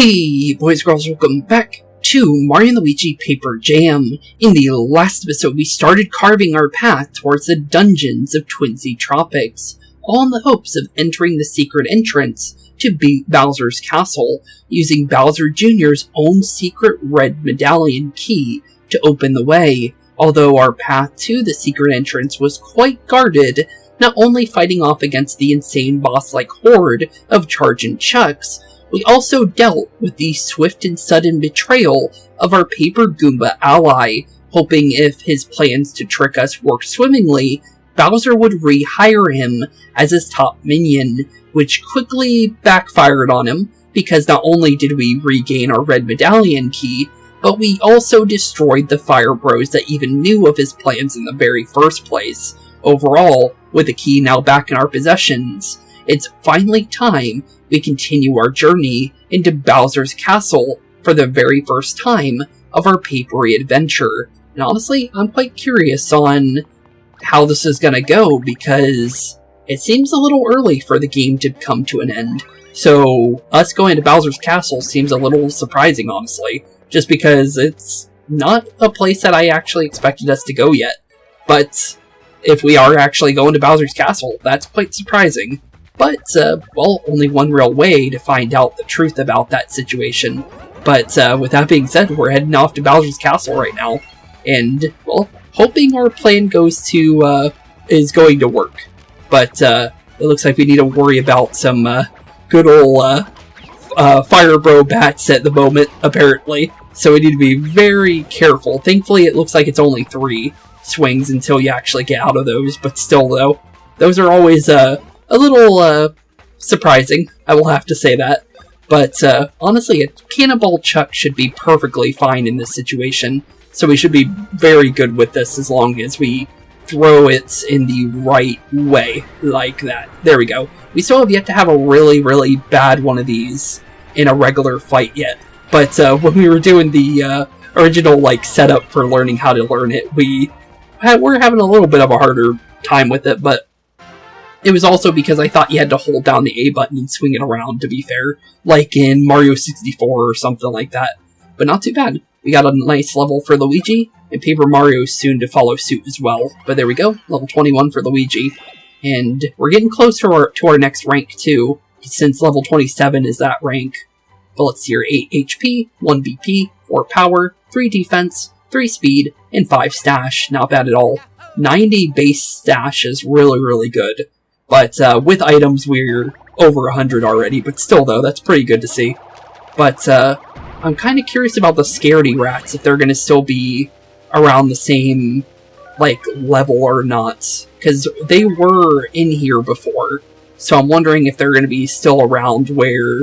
Hey boys and girls, welcome back to Mario & Luigi Paper Jam. In the last episode, we started carving our path towards the dungeons of Twinsy Tropics, all in the hopes of entering the secret entrance to Bowser's castle, using Bowser Jr.'s own secret red medallion key to open the way. Although our path to the secret entrance was quite guarded, not only fighting off against the insane boss-like horde of Chargin' Chucks, we also dealt with the swift and sudden betrayal of our Paper Goomba ally, hoping if his plans to trick us worked swimmingly, Bowser would rehire him as his top minion, which quickly backfired on him, because not only did we regain our red medallion key, but we also destroyed the Fire Bros that even knew of his plans in the very first place. Overall, with the key now back in our possessions, it's finally time we continue our journey into Bowser's castle for the very first time of our papery adventure. And honestly, I'm quite curious on how this is gonna go, because it seems a little early for the game to come to an end. So, us going to Bowser's castle seems a little surprising, honestly, just because it's not a place that I actually expected us to go yet. But if we are actually going to Bowser's castle, that's quite surprising. But, well, only one real way to find out the truth about that situation. But, with that being said, we're heading off to Bowser's castle right now. And, well, hoping our plan is going to work. But, it looks like we need to worry about some, good old, Fire Bro bats at the moment, apparently. So we need to be very careful. Thankfully, it looks like it's only 3 swings until you actually get out of those. But still, though, those are always, a little, surprising, I will have to say that. But, honestly, a Cannonball Chuck should be perfectly fine in this situation. So we should be very good with this as long as we throw it in the right way, like that. There we go. We still have yet to have a really, really bad one of these in a regular fight yet. But, when we were doing the, original, like, setup for learning how to learn it, we're having a little bit of a harder time with it, but it was also because I thought you had to hold down the A button and swing it around, to be fair. Like in Mario 64 or something like that. But not too bad. We got a nice level for Luigi, and Paper Mario is soon to follow suit as well. But there we go, level 21 for Luigi. And we're getting closer to our next rank too, since level 27 is that rank. But let's see here, 8 HP, 1 BP, 4 power, 3 defense, 3 speed, and 5 stash. Not bad at all. 90 base stash is really, really good. But with items, we're over 100 already. But still, though, that's pretty good to see. But I'm kind of curious about the Scaredy Rats, if they're going to still be around the same, like, level or not. Because they were in here before. So I'm wondering if they're going to be still around where,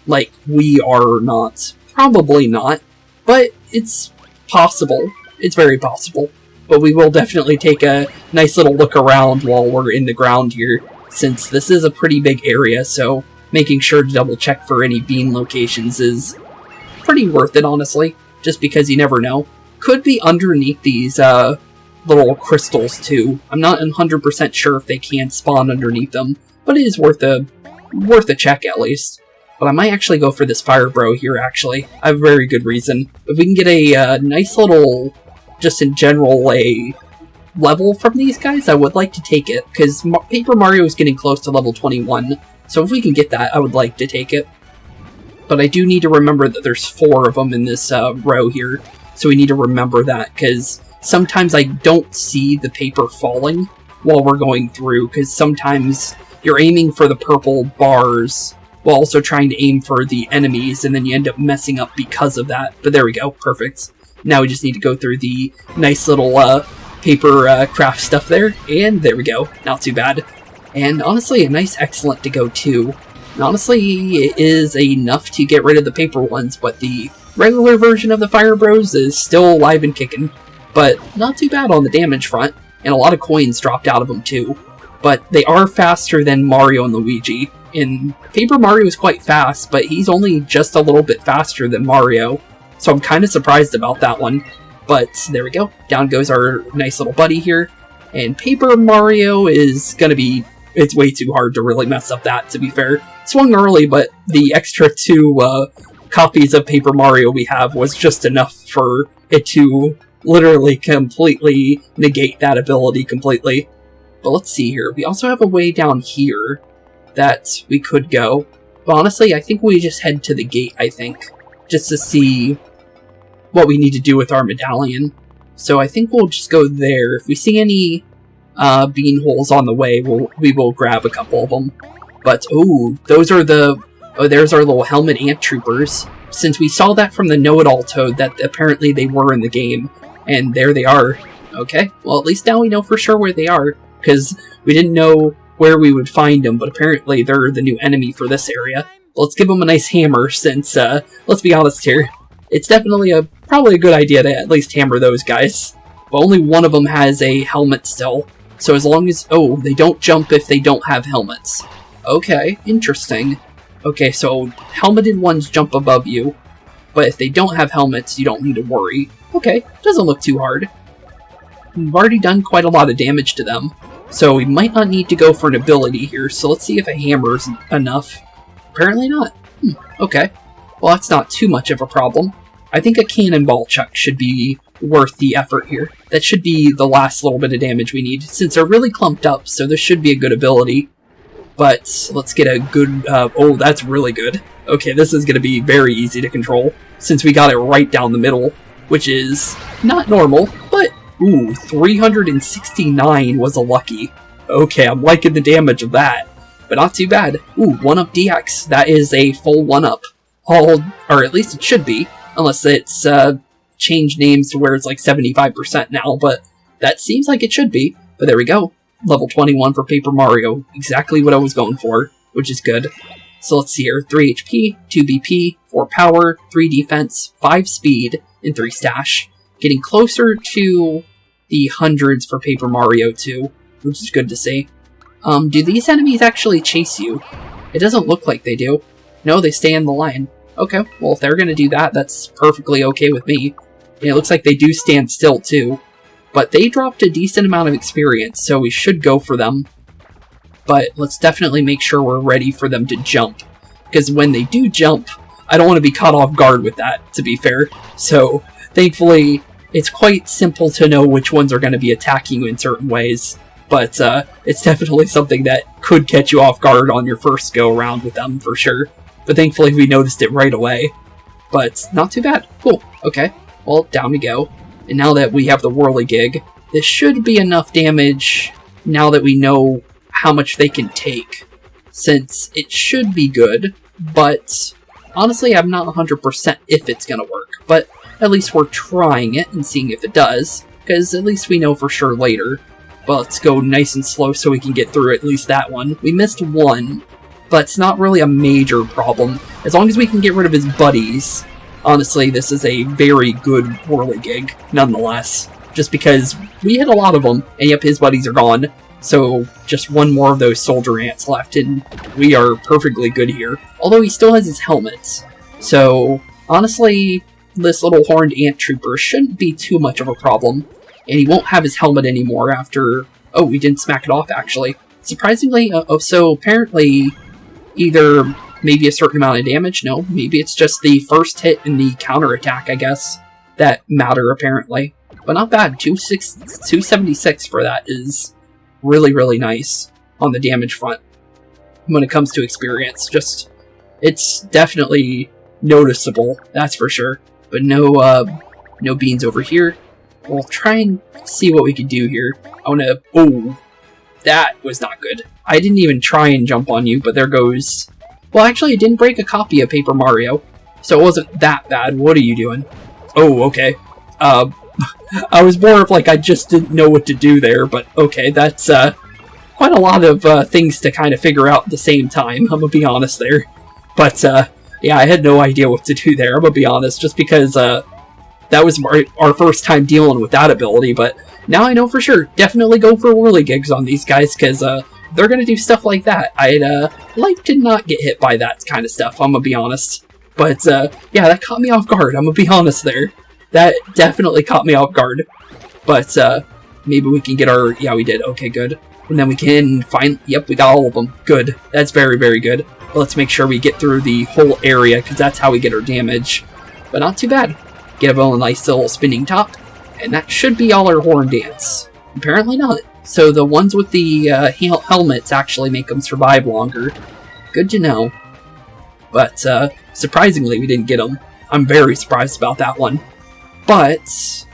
like, we are or not. Probably not. But it's possible. It's very possible. But we will definitely take a nice little look around while we're in the ground here, since this is a pretty big area, so making sure to double check for any bean locations is pretty worth it, honestly, just because you never know. Could be underneath these little crystals, too. I'm not 100% sure if they can spawn underneath them, but it is worth a check, at least. But I might actually go for this Fire Bro here, actually. I have a very good reason. If we can get a nice little, just in general, a level from these guys, I would like to take it, because Paper Mario is getting close to level 21, so if we can get that, I would like to take it. But I do need to remember that there's 4 of them in this row here, so we need to remember that, because sometimes I don't see the paper falling while we're going through, because sometimes you're aiming for the purple bars while also trying to aim for the enemies, and then you end up messing up because of that. But there we go, perfect. Now we just need to go through the nice little paper craft stuff there, and there we go, not too bad. And honestly, a nice excellent to go too. And honestly, it is enough to get rid of the paper ones, but the regular version of the Fire Bros is still alive and kicking. But not too bad on the damage front, and a lot of coins dropped out of them too. But they are faster than Mario and Luigi. And Paper Mario is quite fast, but he's only just a little bit faster than Mario. So I'm kind of surprised about that one. But there we go. Down goes our nice little buddy here. And Paper Mario is going to be... It's way too hard to really mess up that, to be fair. Swung early, but the extra 2 copies of Paper Mario we have was just enough for it to literally completely negate that ability completely. But let's see here. We also have a way down here that we could go. But honestly, I think we just head to the gate, I think, just to see what we need to do with our medallion. So I think we'll just go there. If we see any bean holes on the way, we will grab a couple of them. But, oh, those are the... Oh, there's our little helmet ant troopers. Since we saw that from the know-it-all toad, that apparently they were in the game. And there they are. Okay, well, at least now we know for sure where they are, because we didn't know where we would find them, but apparently they're the new enemy for this area. Let's give them a nice hammer, since, let's be honest here, it's definitely probably a good idea to at least hammer those guys. But only one of them has a helmet still, so as long as... Oh, they don't jump if they don't have helmets. Okay, interesting. Okay, so helmeted ones jump above you, but if they don't have helmets, you don't need to worry. Okay, doesn't look too hard. We've already done quite a lot of damage to them, so we might not need to go for an ability here, so let's see if a hammer is enough. Apparently not. Okay. Well, that's not too much of a problem. I think a cannonball chuck should be worth the effort here. That should be the last little bit of damage we need, since they're really clumped up, so this should be a good ability. But let's get a good... oh, that's really good. Okay, this is going to be very easy to control, since we got it right down the middle, which is not normal, but... Ooh, 369 was a lucky. Okay, I'm liking the damage of that, but not too bad. Ooh, 1-up DX. That is a full 1-up. Or at least it should be, unless it's changed names to where it's like 75% now, but that seems like it should be. But there we go. Level 21 for Paper Mario. Exactly what I was going for, which is good. So let's see here. 3 HP, 2 BP, 4 power, 3 defense, 5 speed, and 3 stash. Getting closer to the hundreds for Paper Mario 2, which is good to see. Do these enemies actually chase you? It doesn't look like they do. No, they stay in the line. Okay, well if they're going to do that, that's perfectly okay with me. And it looks like they do stand still too. But they dropped a decent amount of experience, so we should go for them. But let's definitely make sure we're ready for them to jump. Because when they do jump, I don't want to be caught off guard with that, to be fair. So... Thankfully, it's quite simple to know which ones are going to be attacking you in certain ways, but it's definitely something that could catch you off guard on your first go-around with them, for sure. But thankfully, we noticed it right away. But not too bad. Cool. Okay. Well, down we go. And now that we have the whirligig, this should be enough damage now that we know how much they can take, since it should be good, but honestly, I'm not 100% if it's going to work. But at least we're trying it and seeing if it does, because at least we know for sure later. But let's go nice and slow so we can get through at least that one. We missed one, but it's not really a major problem. As long as we can get rid of his buddies, honestly, this is a very good whirligig, nonetheless. Just because we hit a lot of them, and yep, his buddies are gone. So just one more of those soldier ants left, and we are perfectly good here. Although he still has his helmets. So, honestly... This little horned ant trooper shouldn't be too much of a problem, and he won't have his helmet anymore after... Oh, we didn't smack it off, actually. Surprisingly, so apparently either maybe a certain amount of damage, no, maybe it's just the first hit and the counterattack, I guess, that matter, apparently. But not bad, 276 for that is really, really nice on the damage front. When it comes to experience, just, it's definitely noticeable, that's for sure. But no beans over here. We'll try and see what we can do here. I want to... Oh, that was not good. I didn't even try and jump on you, but there goes... Well, actually, I didn't break a copy of Paper Mario, so it wasn't that bad. What are you doing? Oh, okay. I was more of like, I just didn't know what to do there, but okay, that's quite a lot of things to kind of figure out at the same time, I'm gonna be honest there. But, yeah, I had no idea what to do there, I'm gonna be honest, just because that was our first time dealing with that ability, but now I know for sure. Definitely go for whirligigs on these guys, because they're gonna do stuff like that. I'd like to not get hit by that kind of stuff, I'm gonna be honest. But, yeah, that caught me off guard, I'm gonna be honest there. That definitely caught me off guard. But, maybe we can get our... Yeah, we did. Okay, good. And then we can find... Yep, we got all of them. Good. That's very, very good. But let's make sure we get through the whole area, because that's how we get our damage. But not too bad. Give them a nice little spinning top. And that should be all our horn dance. Apparently not. So the ones with the helmets actually make them survive longer. Good to know. But surprisingly, we didn't get them. I'm very surprised about that one. But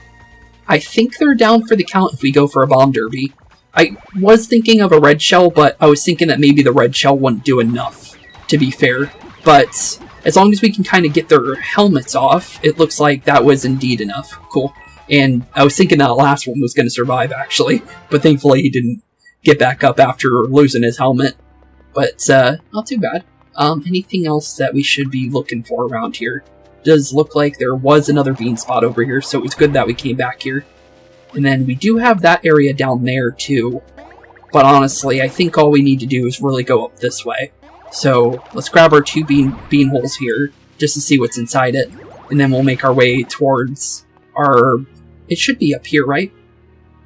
I think they're down for the count if we go for a bomb derby. I was thinking of a red shell, but I was thinking that maybe the red shell wouldn't do enough, to be fair. But as long as we can kind of get their helmets off, it looks like that was indeed enough. Cool. And I was thinking that last one was going to survive, actually. But thankfully he didn't get back up after losing his helmet. But not too bad. Anything else that we should be looking for around here? Does look like there was another bean spot over here, so it was good that we came back here. And then we do have that area down there too. But honestly, I think all we need to do is really go up this way. So let's grab our two bean holes here, just to see what's inside it. And then we'll make our way towards our... It should be up here, right?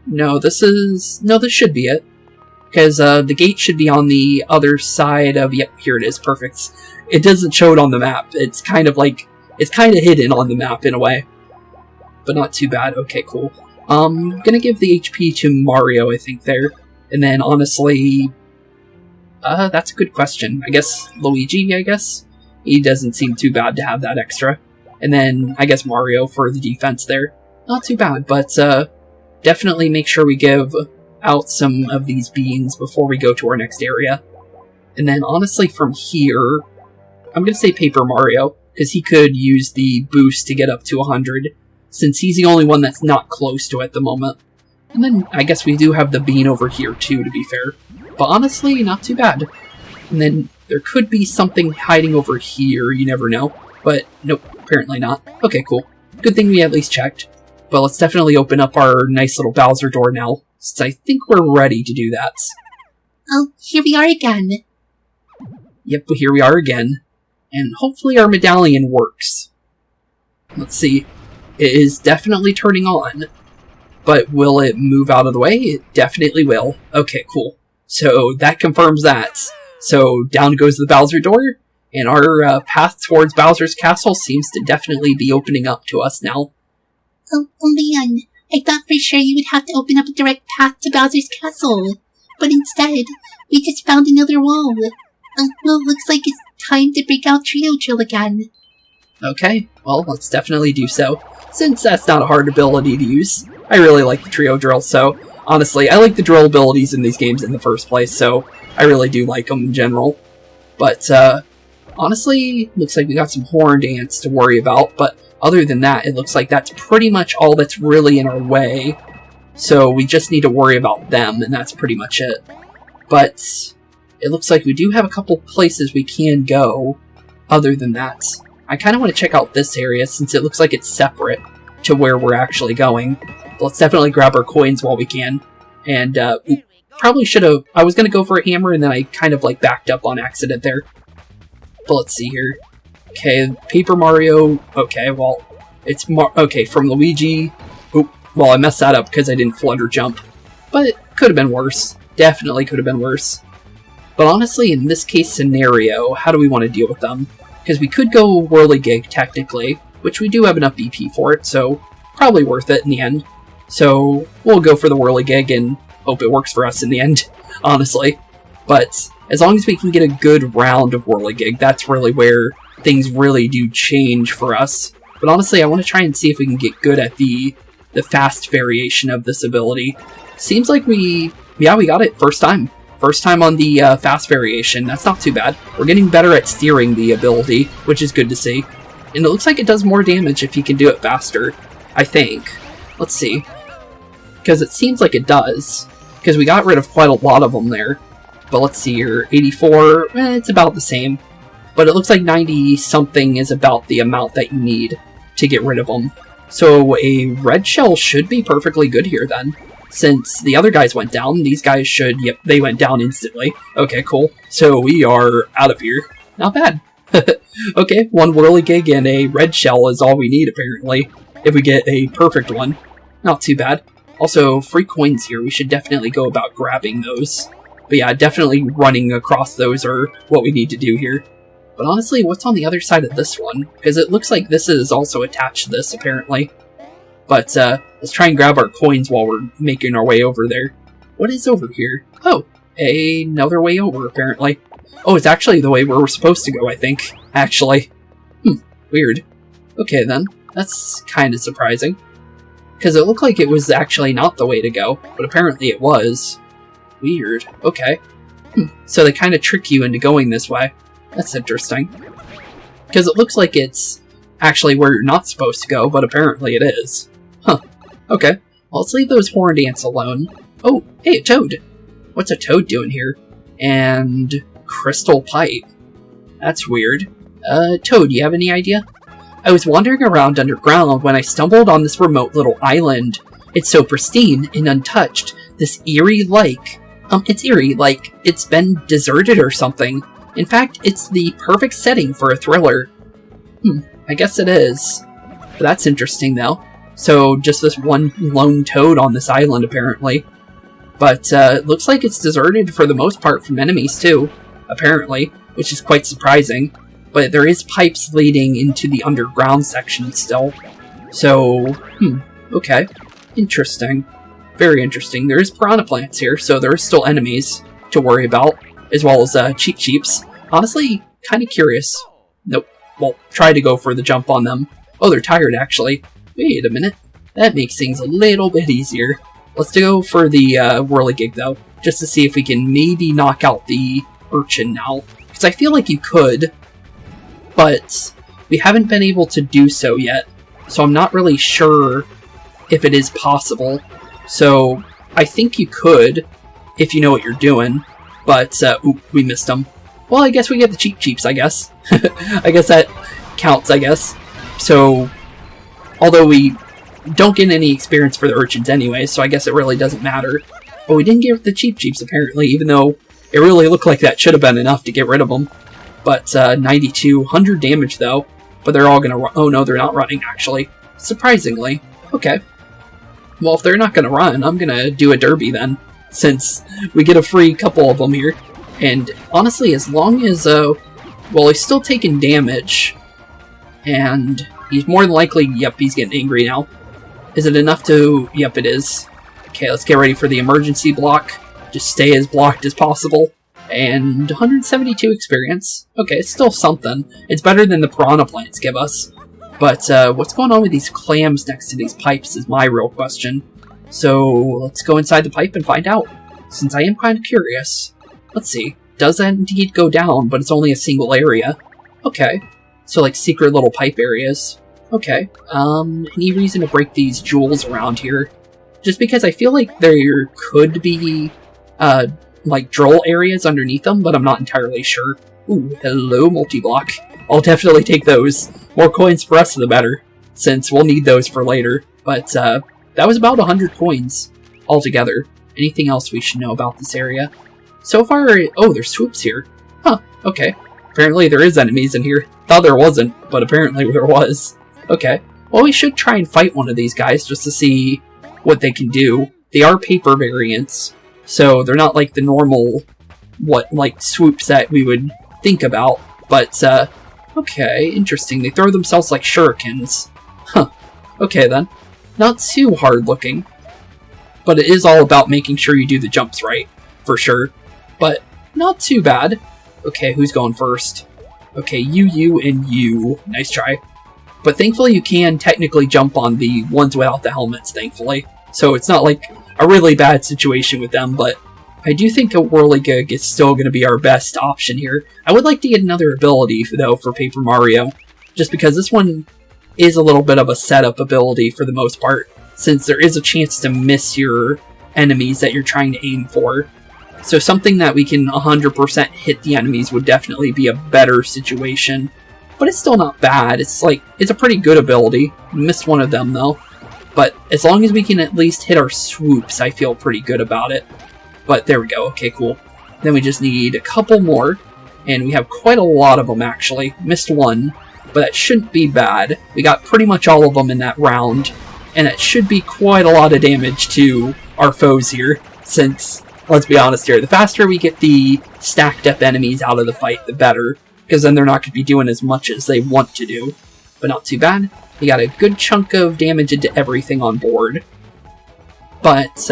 No, this should be it. Because the gate should be on the other side of... Yep, here it is. Perfect. It doesn't show it on the map. It's kind of like... It's kind of hidden on the map in a way. But not too bad. Okay, cool. Gonna give the HP to Mario, I think, there. And then, honestly... that's a good question. I guess Luigi, I guess? He doesn't seem too bad to have that extra. And then, I guess Mario for the defense there. Not too bad, but definitely make sure we give out some of these beans before we go to our next area. And then, honestly, from here, I'm going to say Paper Mario, because he could use the boost to get up to 100, since he's the only one that's not close to it at the moment. And then, I guess we do have the bean over here, too, to be fair. But honestly, not too bad. And then, there could be something hiding over here, you never know. But, nope, apparently not. Okay, cool. Good thing we at least checked. But let's definitely open up our nice little Bowser door now, since I think we're ready to do that. Oh, here we are again. Yep, here we are again. And hopefully our medallion works. Let's see. It is definitely turning on. But will it move out of the way? It definitely will. Okay, cool. So that confirms that. So down goes the Bowser door, and our path towards Bowser's castle seems to definitely be opening up to us now. Oh man, I thought for sure you would have to open up a direct path to Bowser's castle. But instead, we just found another wall. Well, looks like it's time to break out Trio Drill again. Okay, well, let's definitely do so. Since that's not a hard ability to use. I really like the Trio Drill, so honestly, I like the drill abilities in these games in the first place, so I really do like them in general. But, honestly, looks like we got some horn dance to worry about, but other than that, it looks like that's pretty much all that's really in our way. So we just need to worry about them, and that's pretty much it. But it looks like we do have a couple places we can go other than that. I kind of want to check out this area since it looks like it's separate to where we're actually going. But let's definitely grab our coins while we can. And we probably should have... I was going to go for a hammer and then I kind of like backed up on accident there. But let's see here. Okay, Paper Mario. Okay, well, it's okay, from Luigi. Oop, well, I messed that up because I didn't flutter jump. But it could have been worse. Definitely could have been worse. But honestly, in this case scenario, how do we want to deal with them? Because we could go Whirligig, technically, which we do have enough BP for it, so probably worth it in the end. So we'll go for the Whirligig and hope it works for us in the end, honestly. But as long as we can get a good round of Whirligig, that's really where things really do change for us. But honestly, I want to try and see if we can get good at the fast variation of this ability. Seems like we got it first time. First time on the fast variation. That's not too bad. We're getting better at steering the ability, which is good to see. And it looks like it does more damage if you can do it faster, I think. Let's see. Because it seems like it does. Because we got rid of quite a lot of them there. But let's see here. 84, it's about the same. But it looks like 90-something is about the amount that you need to get rid of them. So a red shell should be perfectly good here then. Since the other guys went down, these guys should... Yep, they went down instantly. Okay, cool. So we are out of here. Not bad. Okay, one Whirligig and a red shell is all we need, apparently. If we get a perfect one. Not too bad. Also, free coins here. We should definitely go about grabbing those. But yeah, definitely running across those are what we need to do here. But honestly, what's on the other side of this one? Because it looks like this is also attached to this, apparently. But let's try and grab our coins while we're making our way over there. What is over here? Oh, another way over, apparently. Oh, it's actually the way where we're supposed to go, I think. Actually. Weird. Okay, then. That's kind of surprising. Because it looked like it was actually not the way to go, but apparently it was. Weird. Okay. So they kind of trick you into going this way. That's interesting. Because it looks like it's actually where you're not supposed to go, but apparently it is. Huh. Okay. Well, let's leave those horned ants alone. Oh, hey, a toad! What's a toad doing here? And crystal pipe. That's weird. Toad, you have any idea? I was wandering around underground when I stumbled on this remote little island. It's so pristine and untouched. This eerie like it's been deserted or something. In fact, it's the perfect setting for a thriller. I guess it is. But that's interesting, though. So, just this one lone toad on this island, apparently. But, it looks like it's deserted for the most part from enemies, too. Apparently. Which is quite surprising. But there is pipes leading into the underground section still. So, okay. Interesting. Very interesting. There is piranha plants here, so there are still enemies to worry about. As well as, cheeps. Honestly, kind of curious. Nope. Well, try to go for the jump on them. Oh, they're tired, actually. Wait a minute. That makes things a little bit easier. Let's go for the whirligig, though. Just to see if we can maybe knock out the urchin now. Because I feel like you could. But we haven't been able to do so yet. So I'm not really sure if it is possible. So I think you could, if you know what you're doing. But, we missed them. Well, I guess we get the cheeps, I guess. I guess that counts, I guess. So, although we don't get any experience for the urchins anyway, so I guess it really doesn't matter. But we didn't get the cheeps, apparently, even though it really looked like that should have been enough to get rid of them. But, 92, 100 damage, though. But they're all gonna run. Oh, no, they're not running, actually. Surprisingly. Okay. Well, if they're not gonna run, I'm gonna do a derby, then. Since we get a free couple of them here. And honestly, as long as, well, he's still taking damage. And he's more than likely, yep, he's getting angry now. Is it enough to, yep, it is. Okay, let's get ready for the emergency block. Just stay as blocked as possible. And 172 experience. Okay, it's still something. It's better than the piranha plants give us. But, what's going on with these clams next to these pipes is my real question. So, let's go inside the pipe and find out, since I am kind of curious. Let's see. Does that indeed go down, but it's only a single area? Okay. So, like, secret little pipe areas. Okay. Any reason to break these jewels around here? Just because I feel like there could be, like, drill areas underneath them, but I'm not entirely sure. Ooh, hello, multi-block. I'll definitely take those. More coins for us, the better, since we'll need those for later. But, that was about 100 coins altogether. Anything else we should know about this area? So far, oh, there's swoops here. Huh, okay. Apparently there is enemies in here. Thought there wasn't, but apparently there was. Okay. Well, we should try and fight one of these guys just to see what they can do. They are paper variants, so they're not like the normal, swoops that we would think about. But, okay, interesting. They throw themselves like shurikens. Huh. Okay, then. Not too hard looking, but it is all about making sure you do the jumps right, for sure. But not too bad. Okay, who's going first? Okay, you, and you. Nice try. But thankfully you can technically jump on the ones without the helmets, thankfully. So it's not like a really bad situation with them, but I do think a whirligig is still going to be our best option here. I would like to get another ability, though, for Paper Mario, just because this one is a little bit of a setup ability for the most part, since there is a chance to miss your enemies that you're trying to aim for. So something that we can 100% hit the enemies would definitely be a better situation. But it's still not bad. It's a pretty good ability. Missed one of them though. But as long as we can at least hit our swoops, I feel pretty good about it. But there we go. Okay, cool. Then we just need a couple more. And we have quite a lot of them actually. Missed one. But that shouldn't be bad. We got pretty much all of them in that round. and that should be quite a lot of damage to our foes here, since, let's be honest here, the faster we get the stacked up enemies out of the fight, the better, because then they're not going to be doing as much as they want to do. But not too bad. We got a good chunk of damage into everything on board. But,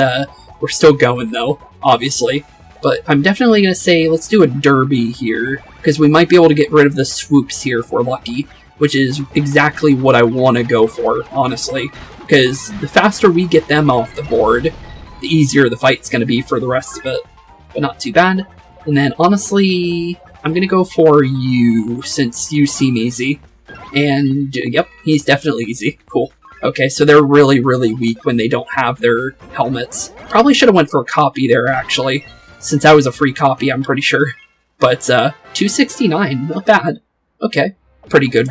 we're still going though, obviously. But I'm definitely going to say, let's do a derby here, because we might be able to get rid of the swoops here if we're lucky, which is exactly what I want to go for, honestly. Because the faster we get them off the board, the easier the fight's going to be for the rest of it. But not too bad. And then, honestly, I'm going to go for you, since you seem easy. And, yep, he's definitely easy. Cool. Okay, so they're really, really weak when they don't have their helmets. Probably should have went for a copy there, actually. Since that was a free copy, I'm pretty sure. But, 269, not bad. Okay, pretty good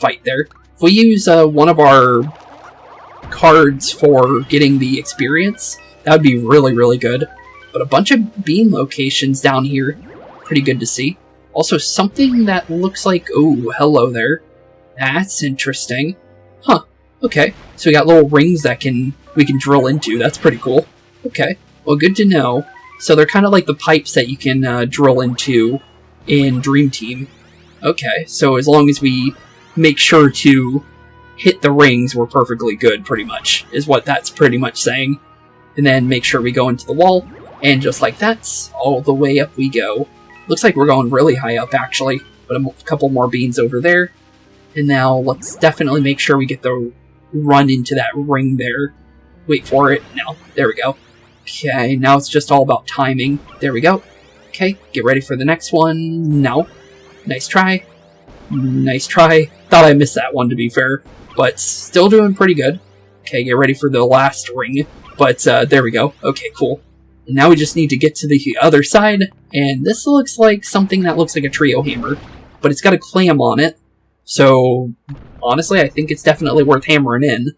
fight there. If we use one of our cards for getting the experience, that would be really, really good. But a bunch of beam locations down here. Pretty good to see. Also, something that looks like... Oh, hello there. That's interesting. Huh. Okay. So we got little rings that we can drill into. That's pretty cool. Okay. Well, good to know. So they're kind of like the pipes that you can drill into in Dream Team. Okay. So as long as we make sure to hit the rings, we're perfectly good, pretty much, is what that's pretty much saying. And then make sure we go into the wall. And just like that, all the way up we go. Looks like we're going really high up, actually. But a couple more beans over there. And now let's definitely make sure we get the run into that ring there. Wait for it. No. There we go. Okay, now it's just all about timing. There we go. Okay, get ready for the next one. No. Nice try. Nice try. Thought I missed that one, to be fair. But still doing pretty good. Okay, get ready for the last ring. But there we go. Okay, cool. And now we just need to get to the other side. And this looks like something that looks like a trio hammer. But it's got a clam on it. So, honestly, I think it's definitely worth hammering in.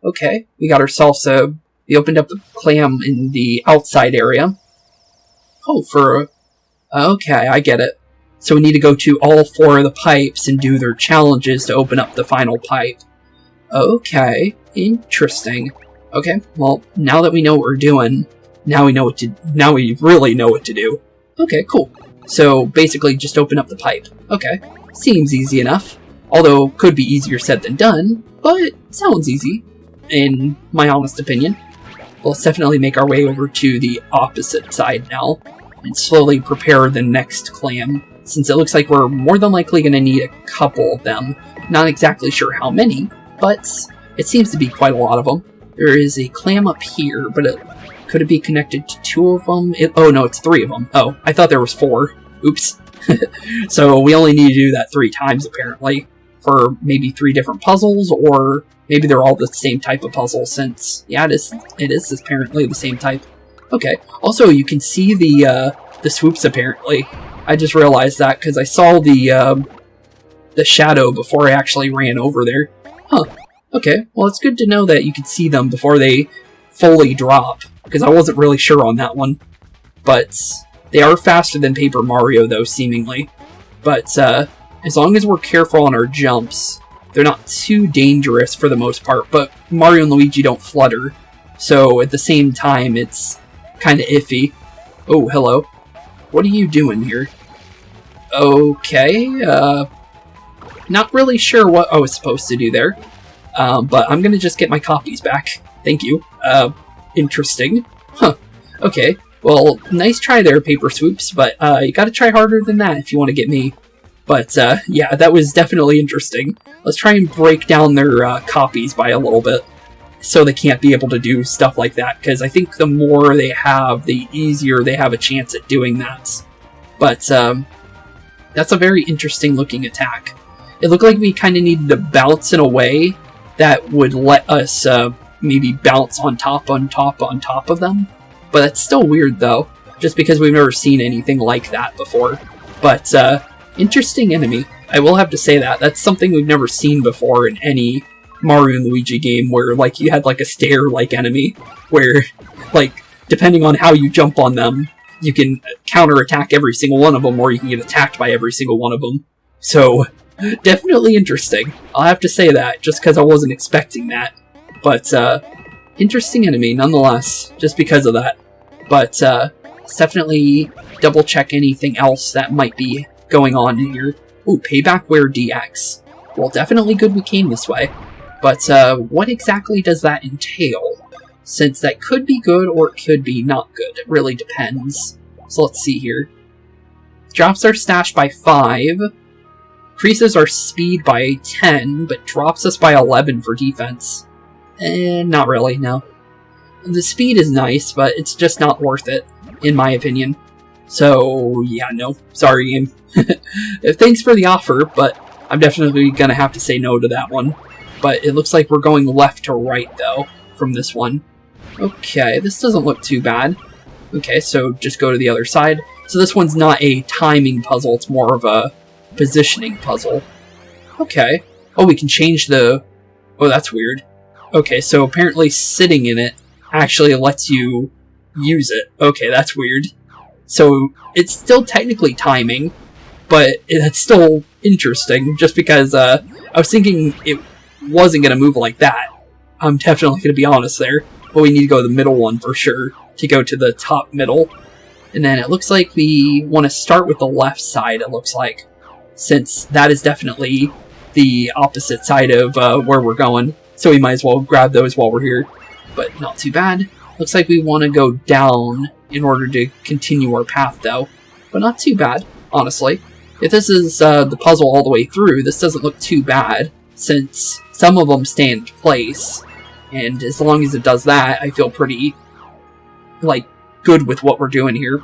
Okay, we got ourselves we opened up the clam in the outside area. Oh, okay, I get it. So we need to go to all 4 of the pipes and do their challenges to open up the final pipe. Okay, interesting. Okay, well, now that we know what we're doing, now we really know what to do. Okay, cool. So, basically, just open up the pipe. Okay, seems easy enough. Although, could be easier said than done, but sounds easy, in my honest opinion. Let's definitely make our way over to the opposite side now, and slowly prepare the next clam, since it looks like we're more than likely going to need a couple of them. Not exactly sure how many, but it seems to be quite a lot of them. There is a clam up here, but could it be connected to 2 of them? Oh no, it's 3 of them. Oh, I thought there was 4. Oops. So we only need to do that 3 times, apparently. For maybe 3 different puzzles, or maybe they're all the same type of puzzle, since, yeah, it is apparently the same type. Okay, also, you can see the swoops, apparently. I just realized that, because I saw the shadow before I actually ran over there. Huh, okay, well, it's good to know that you can see them before they fully drop, because I wasn't really sure on that one. But they are faster than Paper Mario, though, seemingly. But, as long as we're careful on our jumps, they're not too dangerous for the most part, but Mario and Luigi don't flutter, so at the same time, it's kind of iffy. Oh, hello. What are you doing here? Okay, not really sure what I was supposed to do there, but I'm gonna just get my copies back. Thank you. Interesting. Huh, okay. Well, nice try there, Paper Swoops, but you gotta try harder than that if you want to get me. But, yeah, that was definitely interesting. Let's try and break down their copies by a little bit, so they can't be able to do stuff like that, because I think the more they have, the easier they have a chance at doing that. But, that's a very interesting looking attack. It looked like we kind of needed to bounce in a way that would let us, maybe bounce on top of them. But that's still weird, though, just because we've never seen anything like that before. But, interesting enemy. I will have to say that. That's something we've never seen before in any Mario and Luigi game, where, like, you had, like, a stair-like enemy, where, like, depending on how you jump on them, you can counterattack every single one of them, or you can get attacked by every single one of them. So, definitely interesting. I'll have to say that, just because I wasn't expecting that. But, interesting enemy, nonetheless, just because of that. But, let's definitely double-check anything else that might be going on here. Ooh, Paybackware DX. Well, definitely good we came this way. But, what exactly does that entail? Since that could be good or it could be not good. It really depends. So let's see here. Drops our stash by 5. Increases our speed by 10, but drops us by 11 for defense. Not really, no. The speed is nice, but it's just not worth it, in my opinion. So, yeah, no. Sorry, game. Thanks for the offer, but I'm definitely gonna have to say no to that one. But it looks like we're going left to right, though, from this one. Okay, this doesn't look too bad. Okay, so just go to the other side. So this one's not a timing puzzle, it's more of a positioning puzzle. Okay. Oh, we can change the... Oh, that's weird. Okay, so apparently sitting in it actually lets you use it. Okay, that's weird. So it's still technically timing, but it's still interesting, just because I was thinking it wasn't going to move like that. I'm definitely going to be honest there, but we need to go to the middle one for sure, to go to the top middle. And then it looks like we want to start with the left side, it looks like, since that is definitely the opposite side of where we're going. So we might as well grab those while we're here. But not too bad. Looks like we want to go down in order to continue our path, though. But not too bad, honestly. If this is the puzzle all the way through, this doesn't look too bad, since some of them stay in place. And as long as it does that, I feel pretty, like, good with what we're doing here.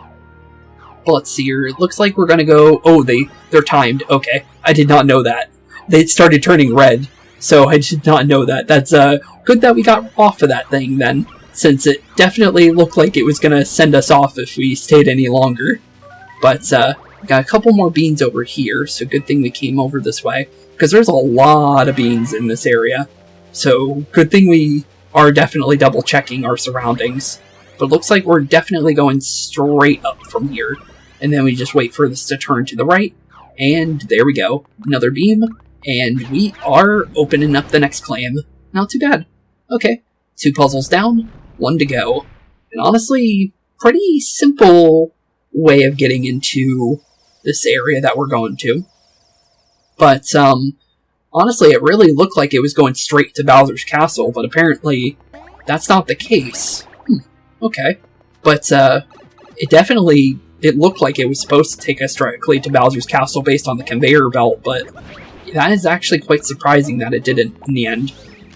But let's see here. It looks like we're going to go... Oh, they're timed. Okay. I did not know that. They started turning red. So I did not know that. That's good that we got off of that thing then, since it definitely looked like it was going to send us off if we stayed any longer. But got a couple more beans over here, so good thing we came over this way, because there's a lot of beans in this area. So good thing we are definitely double checking our surroundings. But it looks like we're definitely going straight up from here. And then we just wait for this to turn to the right. And there we go. Another beam. And we are opening up the next claim. Not too bad. Okay. 2 puzzles down. 1 to go. And honestly, pretty simple way of getting into this area that we're going to. But, honestly, it really looked like it was going straight to Bowser's Castle. But apparently, that's not the case. Okay. But, it looked like it was supposed to take us directly to Bowser's Castle based on the conveyor belt, but that is actually quite surprising that it didn't in the end.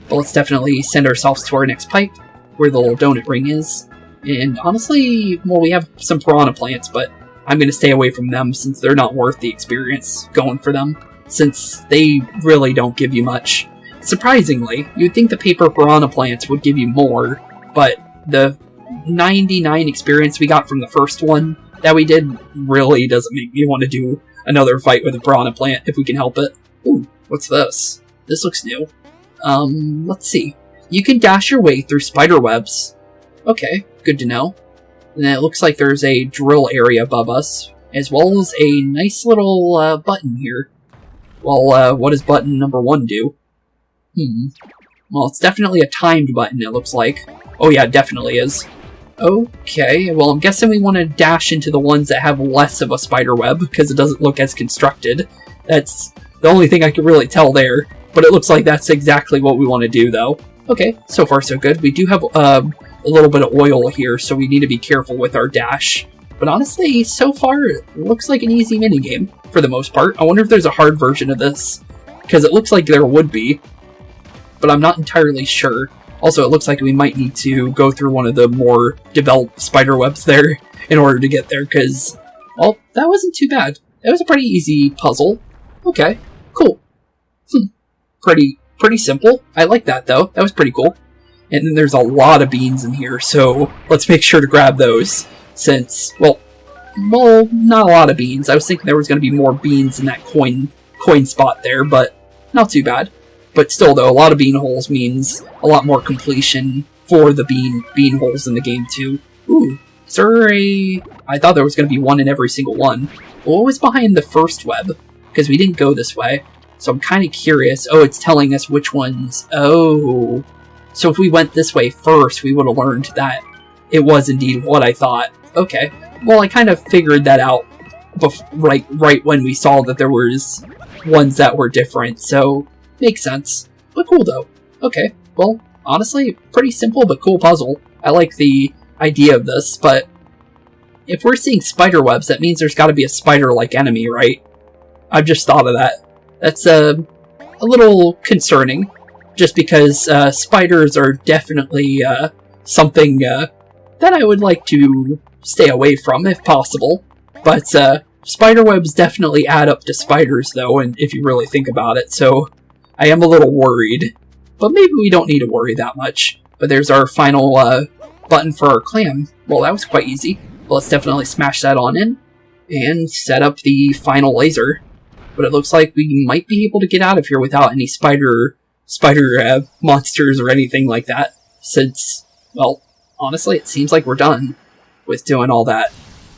But let's definitely send ourselves to our next pipe, where the little donut ring is. And honestly, well, we have some piranha plants, but I'm going to stay away from them since they're not worth the experience going for them, since they really don't give you much. Surprisingly, you'd think the paper piranha plants would give you more, but the 99 experience we got from the first one that we did really doesn't make me want to do another fight with a piranha plant if we can help it. Ooh, what's this? This looks new. Let's see. You can dash your way through spider webs. Okay, good to know. And then it looks like there's a drill area above us, as well as a nice little button here. Well, what does button number 1 do? Well, it's definitely a timed button, it looks like. Oh yeah, it definitely is. Okay, well, I'm guessing we want to dash into the ones that have less of a spider web, because it doesn't look as constructed. That's the only thing I can really tell there, but it looks like that's exactly what we want to do, though. Okay, so far so good. We do have a little bit of oil here, so we need to be careful with our dash. But honestly, so far, it looks like an easy minigame, for the most part. I wonder if there's a hard version of this, because it looks like there would be, but I'm not entirely sure. Also, it looks like we might need to go through one of the more developed spider webs there in order to get there, because, well, that wasn't too bad. That was a pretty easy puzzle. Okay, cool. Pretty simple. I like that, though. That was pretty cool. And then there's a lot of beans in here, so let's make sure to grab those, since, well, not a lot of beans. I was thinking there was going to be more beans in that coin spot there, but not too bad. But still, though, a lot of bean holes means a lot more completion for the bean holes in the game, too. Ooh, is there a... I thought there was going to be one in every single one. What was behind the first web? Because we didn't go this way. So I'm kind of curious. Oh, it's telling us which ones... Oh. So if we went this way first, we would have learned that it was indeed what I thought. Okay, well, I kind of figured that out right when we saw that there was ones that were different, so makes sense. But cool, though. Okay, well, honestly, pretty simple but cool puzzle. I like the idea of this, but if we're seeing spider webs, that means there's got to be a spider-like enemy, right? I've just thought of that. That's a little concerning, just because spiders are definitely something that I would like to stay away from, if possible. But spider webs definitely add up to spiders, though, and if you really think about it, so I am a little worried. But maybe we don't need to worry that much. But there's our final button for our clam. Well, that was quite easy. Well, let's definitely smash that on in and set up the final laser. But it looks like we might be able to get out of here without any spider monsters or anything like that. Since, well, honestly, it seems like we're done with doing all that.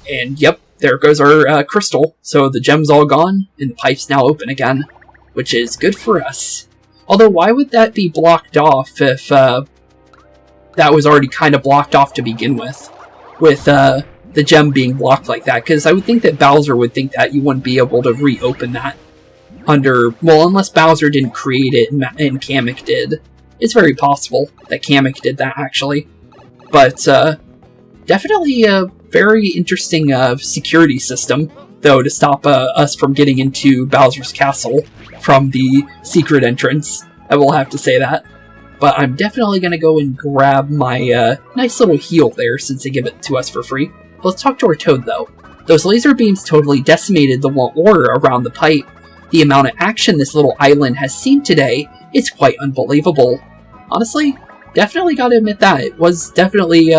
And yep, there goes our crystal. So the gem's all gone and the pipe's now open again, which is good for us. Although, why would that be blocked off if that was already kind of blocked off to begin with the gem being blocked like that? Because I would think that Bowser would think that you wouldn't be able to reopen that under, well, unless Bowser didn't create it and Kamek did. It's very possible that Kamek did that, actually. But definitely a very interesting security system, though, to stop us from getting into Bowser's castle from the secret entrance. I will have to say that. But I'm definitely going to go and grab my nice little heal there, since they give it to us for free. Let's talk to our Toad, though. Those laser beams totally decimated the water around the pipe. The amount of action this little island has seen today is quite unbelievable. Honestly, definitely gotta admit that. It was definitely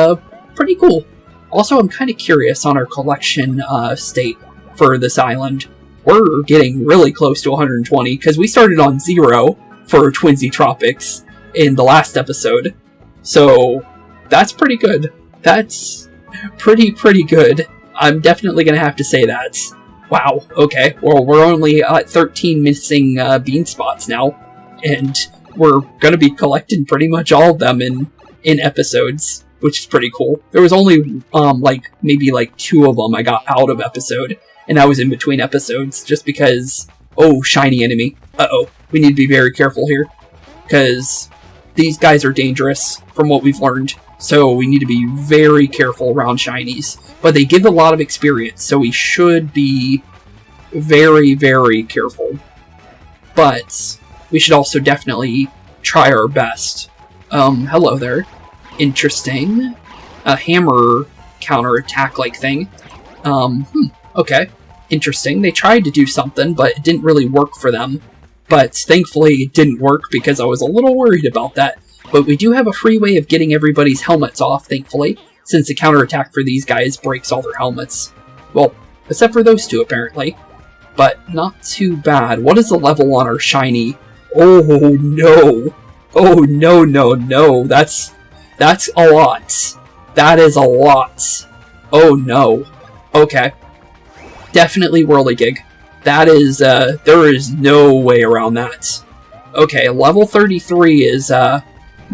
pretty cool. Also, I'm kind of curious on our collection state for this island. We're getting really close to 120, because we started on 0 for Twinsy Tropics in the last episode. So, that's pretty good. That's pretty good. I'm definitely going to have to say that. Wow, okay. Well, we're only at 13 missing bean spots now, and we're going to be collecting pretty much all of them in episodes, which is pretty cool. There was only, maybe 2 of them I got out of episode, and I was in between episodes, just because, oh, shiny enemy. Uh-oh, we need to be very careful here, because these guys are dangerous, from what we've learned. So we need to be very careful around shinies. But they give a lot of experience, so we should be very, very careful. But we should also definitely try our best. Hello there. Interesting. A hammer counterattack-like thing. Okay. Interesting. They tried to do something, but it didn't really work for them. But thankfully it didn't work, because I was a little worried about that. But we do have a free way of getting everybody's helmets off, thankfully, since the counterattack for these guys breaks all their helmets. Well, except for those 2, apparently. But not too bad. What is the level on our shiny? Oh, no. Oh, no. That's a lot. That is a lot. Oh, no. Okay. Definitely whirligig. That is, there is no way around that. Okay, level 33 is,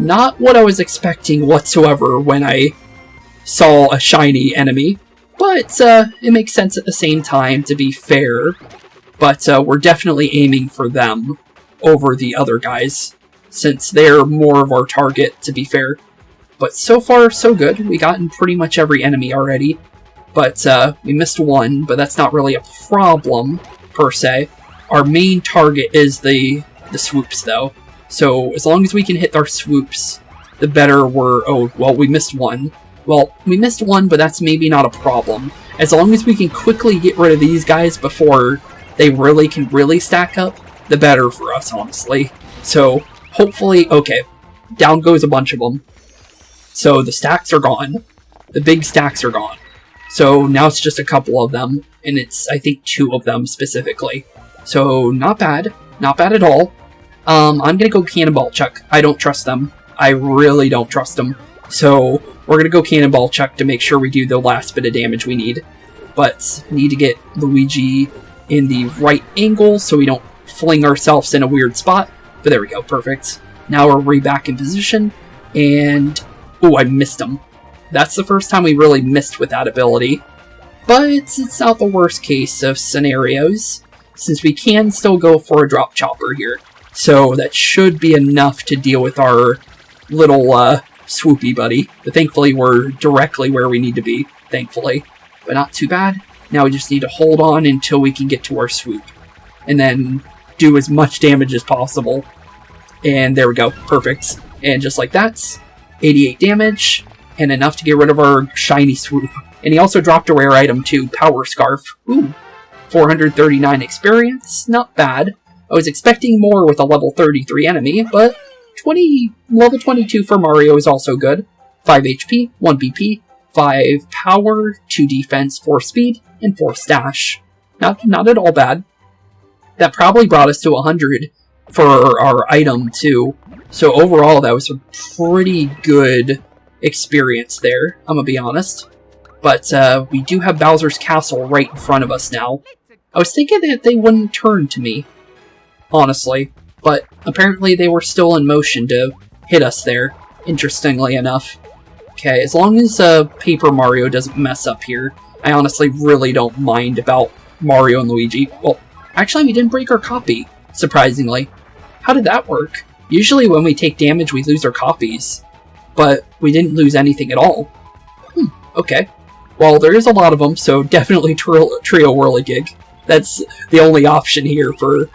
not what I was expecting whatsoever when I saw a shiny enemy, but it makes sense at the same time, to be fair. But we're definitely aiming for them over the other guys, since they're more of our target, to be fair. But so far, so good. We gotten pretty much every enemy already, but we missed one, but that's not really a problem, per se. Our main target is the swoops, though. So, as long as we can hit our swoops, the better we're... Oh, well, we missed one. Well, we missed one, but that's maybe not a problem. As long as we can quickly get rid of these guys before they can really stack up, the better for us, honestly. So, hopefully... Okay, down goes a bunch of them. So, the stacks are gone. The big stacks are gone. So, now it's just a couple of them, and it's, I think, 2 of them specifically. So, not bad. Not bad at all. I'm gonna go Cannonball Chuck. I don't trust them. I really don't trust them. So, we're gonna go Cannonball Chuck to make sure we do the last bit of damage we need. But, need to get Luigi in the right angle so we don't fling ourselves in a weird spot. But there we go, perfect. Now we're back in position. And, oh, I missed him. That's the first time we really missed with that ability. But it's not the worst case of scenarios, since we can still go for a drop chopper here. So that should be enough to deal with our little swoopy buddy. But thankfully we're directly where we need to be, thankfully. But not too bad. Now we just need to hold on until we can get to our swoop. And then do as much damage as possible. And there we go, perfect. And just like that, 88 damage, and enough to get rid of our shiny swoop. And he also dropped a rare item too, Power Scarf. Ooh, 439 experience, not bad. I was expecting more with a level 33 enemy, but level 22 for Mario is also good. 5 HP, 1 BP, 5 power, 2 defense, 4 speed, and 4 stash. Not at all bad. That probably brought us to 100 for our item too. So overall, that was a pretty good experience there, I'm gonna be honest. But we do have Bowser's Castle right in front of us now. I was thinking that they wouldn't turn to me, honestly. But apparently they were still in motion to hit us there, interestingly enough. Okay, as long as Paper Mario doesn't mess up here, I honestly really don't mind about Mario and Luigi. Well, actually we didn't break our copy, surprisingly. How did that work? Usually when we take damage we lose our copies, but we didn't lose anything at all. Okay. Well, there is a lot of them, so definitely Trio Whirligig. That's the only option here for...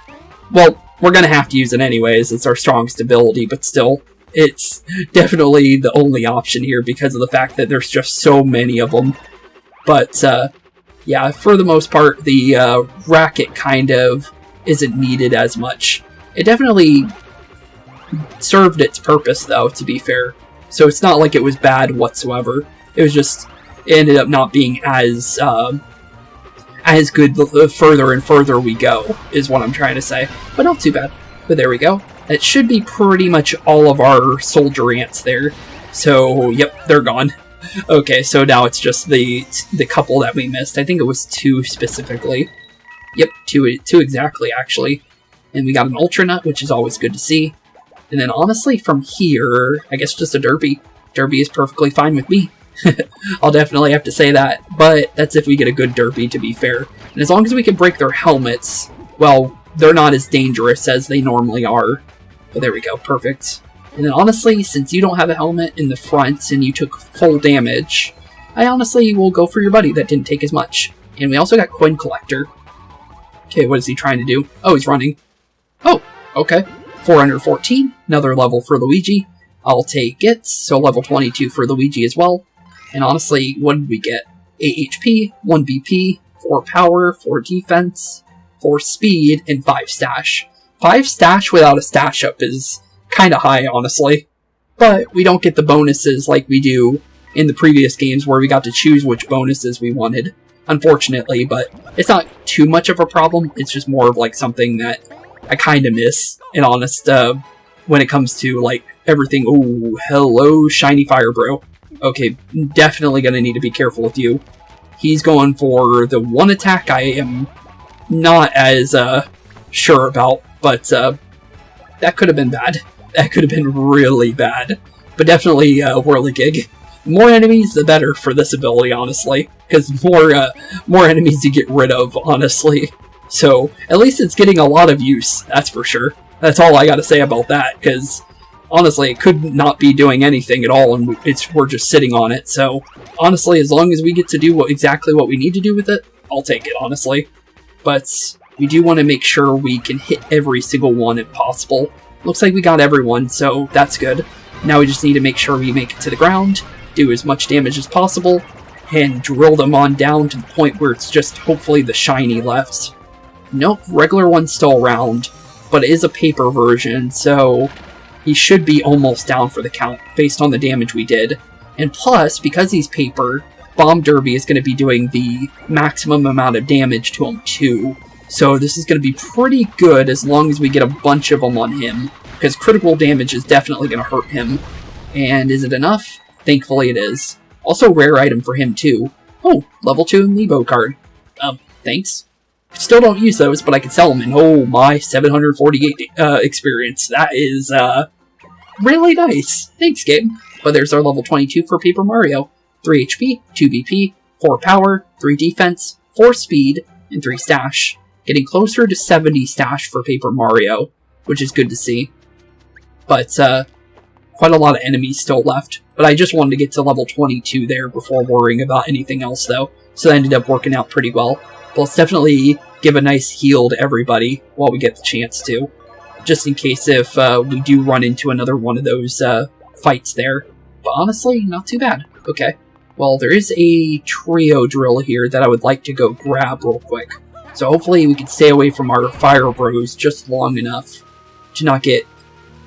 Well, we're gonna have to use it anyways, it's our strongest ability, but still, it's definitely the only option here because of the fact that there's just so many of them. But, yeah, for the most part, the racket kind of isn't needed as much. It definitely served its purpose, though, to be fair. So it's not like it was bad whatsoever. It was just, it ended up not being as good the further and further we go, is what I'm trying to say. But not too bad. But there we go. That should be pretty much all of our soldier ants there. So, yep, they're gone. Okay, so now it's just the couple that we missed. I think it was 2 specifically. Yep, two exactly, actually. And we got an Ultra Nut, which is always good to see. And then honestly, from here, I guess just a Derpy. Derpy is perfectly fine with me. I'll definitely have to say that, but that's if we get a good Derpy, to be fair. And as long as we can break their helmets, well, they're not as dangerous as they normally are. But there we go, perfect. And then honestly, since you don't have a helmet in the front and you took full damage, I honestly will go for your buddy that didn't take as much. And we also got Coin Collector. Okay, what is he trying to do? Oh, he's running. Oh, okay. 414, another level for Luigi. I'll take it, so level 22 for Luigi as well. And honestly, what did we get? 8 HP, 1 BP, 4 power, 4 defense, 4 speed, and 5 stash. 5 stash without a stash up is kinda high, honestly. But we don't get the bonuses like we do in the previous games where we got to choose which bonuses we wanted. Unfortunately, but it's not too much of a problem. It's just more of like something that I kinda miss, in honest, when it comes to like everything. Ooh, hello, Shiny Fire Bro. Okay, definitely gonna need to be careful with you. He's going for the one attack I am not as sure about, but that could have been bad. That could have been really bad. But definitely Whirligig. The more enemies, the better for this ability, honestly. Because more enemies you get rid of, honestly. So, at least it's getting a lot of use, that's for sure. That's all I gotta say about that, because honestly, it could not be doing anything at all, and we're just sitting on it. So, honestly, as long as we get to do exactly what we need to do with it, I'll take it, honestly. But we do want to make sure we can hit every single one if possible. Looks like we got everyone, so that's good. Now we just need to make sure we make it to the ground, do as much damage as possible, and drill them on down to the point where it's just hopefully the shiny left. Nope, regular one's still around, but it is a paper version, so he should be almost down for the count based on the damage we did. And plus, because he's paper, Bomb Derby is going to be doing the maximum amount of damage to him too. So this is going to be pretty good as long as we get a bunch of them on him, because critical damage is definitely going to hurt him. And is it enough? Thankfully it is. Also rare item for him too. Oh, level 2 Amiibo card. Thanks. Still don't use those, but I can sell them, and oh my, 748 experience. That is Really nice. Thanks, game. But there's our level 22 for Paper Mario. 3 HP, 2 BP, 4 power, 3 defense, 4 speed, and 3 stash. Getting closer to 70 stash for Paper Mario, which is good to see. But, quite a lot of enemies still left. But I just wanted to get to level 22 there before worrying about anything else, though. So that ended up working out pretty well. But let's definitely give a nice heal to everybody while we get the chance to. Just in case if we do run into another one of those fights there. But honestly, not too bad. Okay. Well, there is a trio drill here that I would like to go grab real quick. So hopefully we can stay away from our fire bros just long enough to not get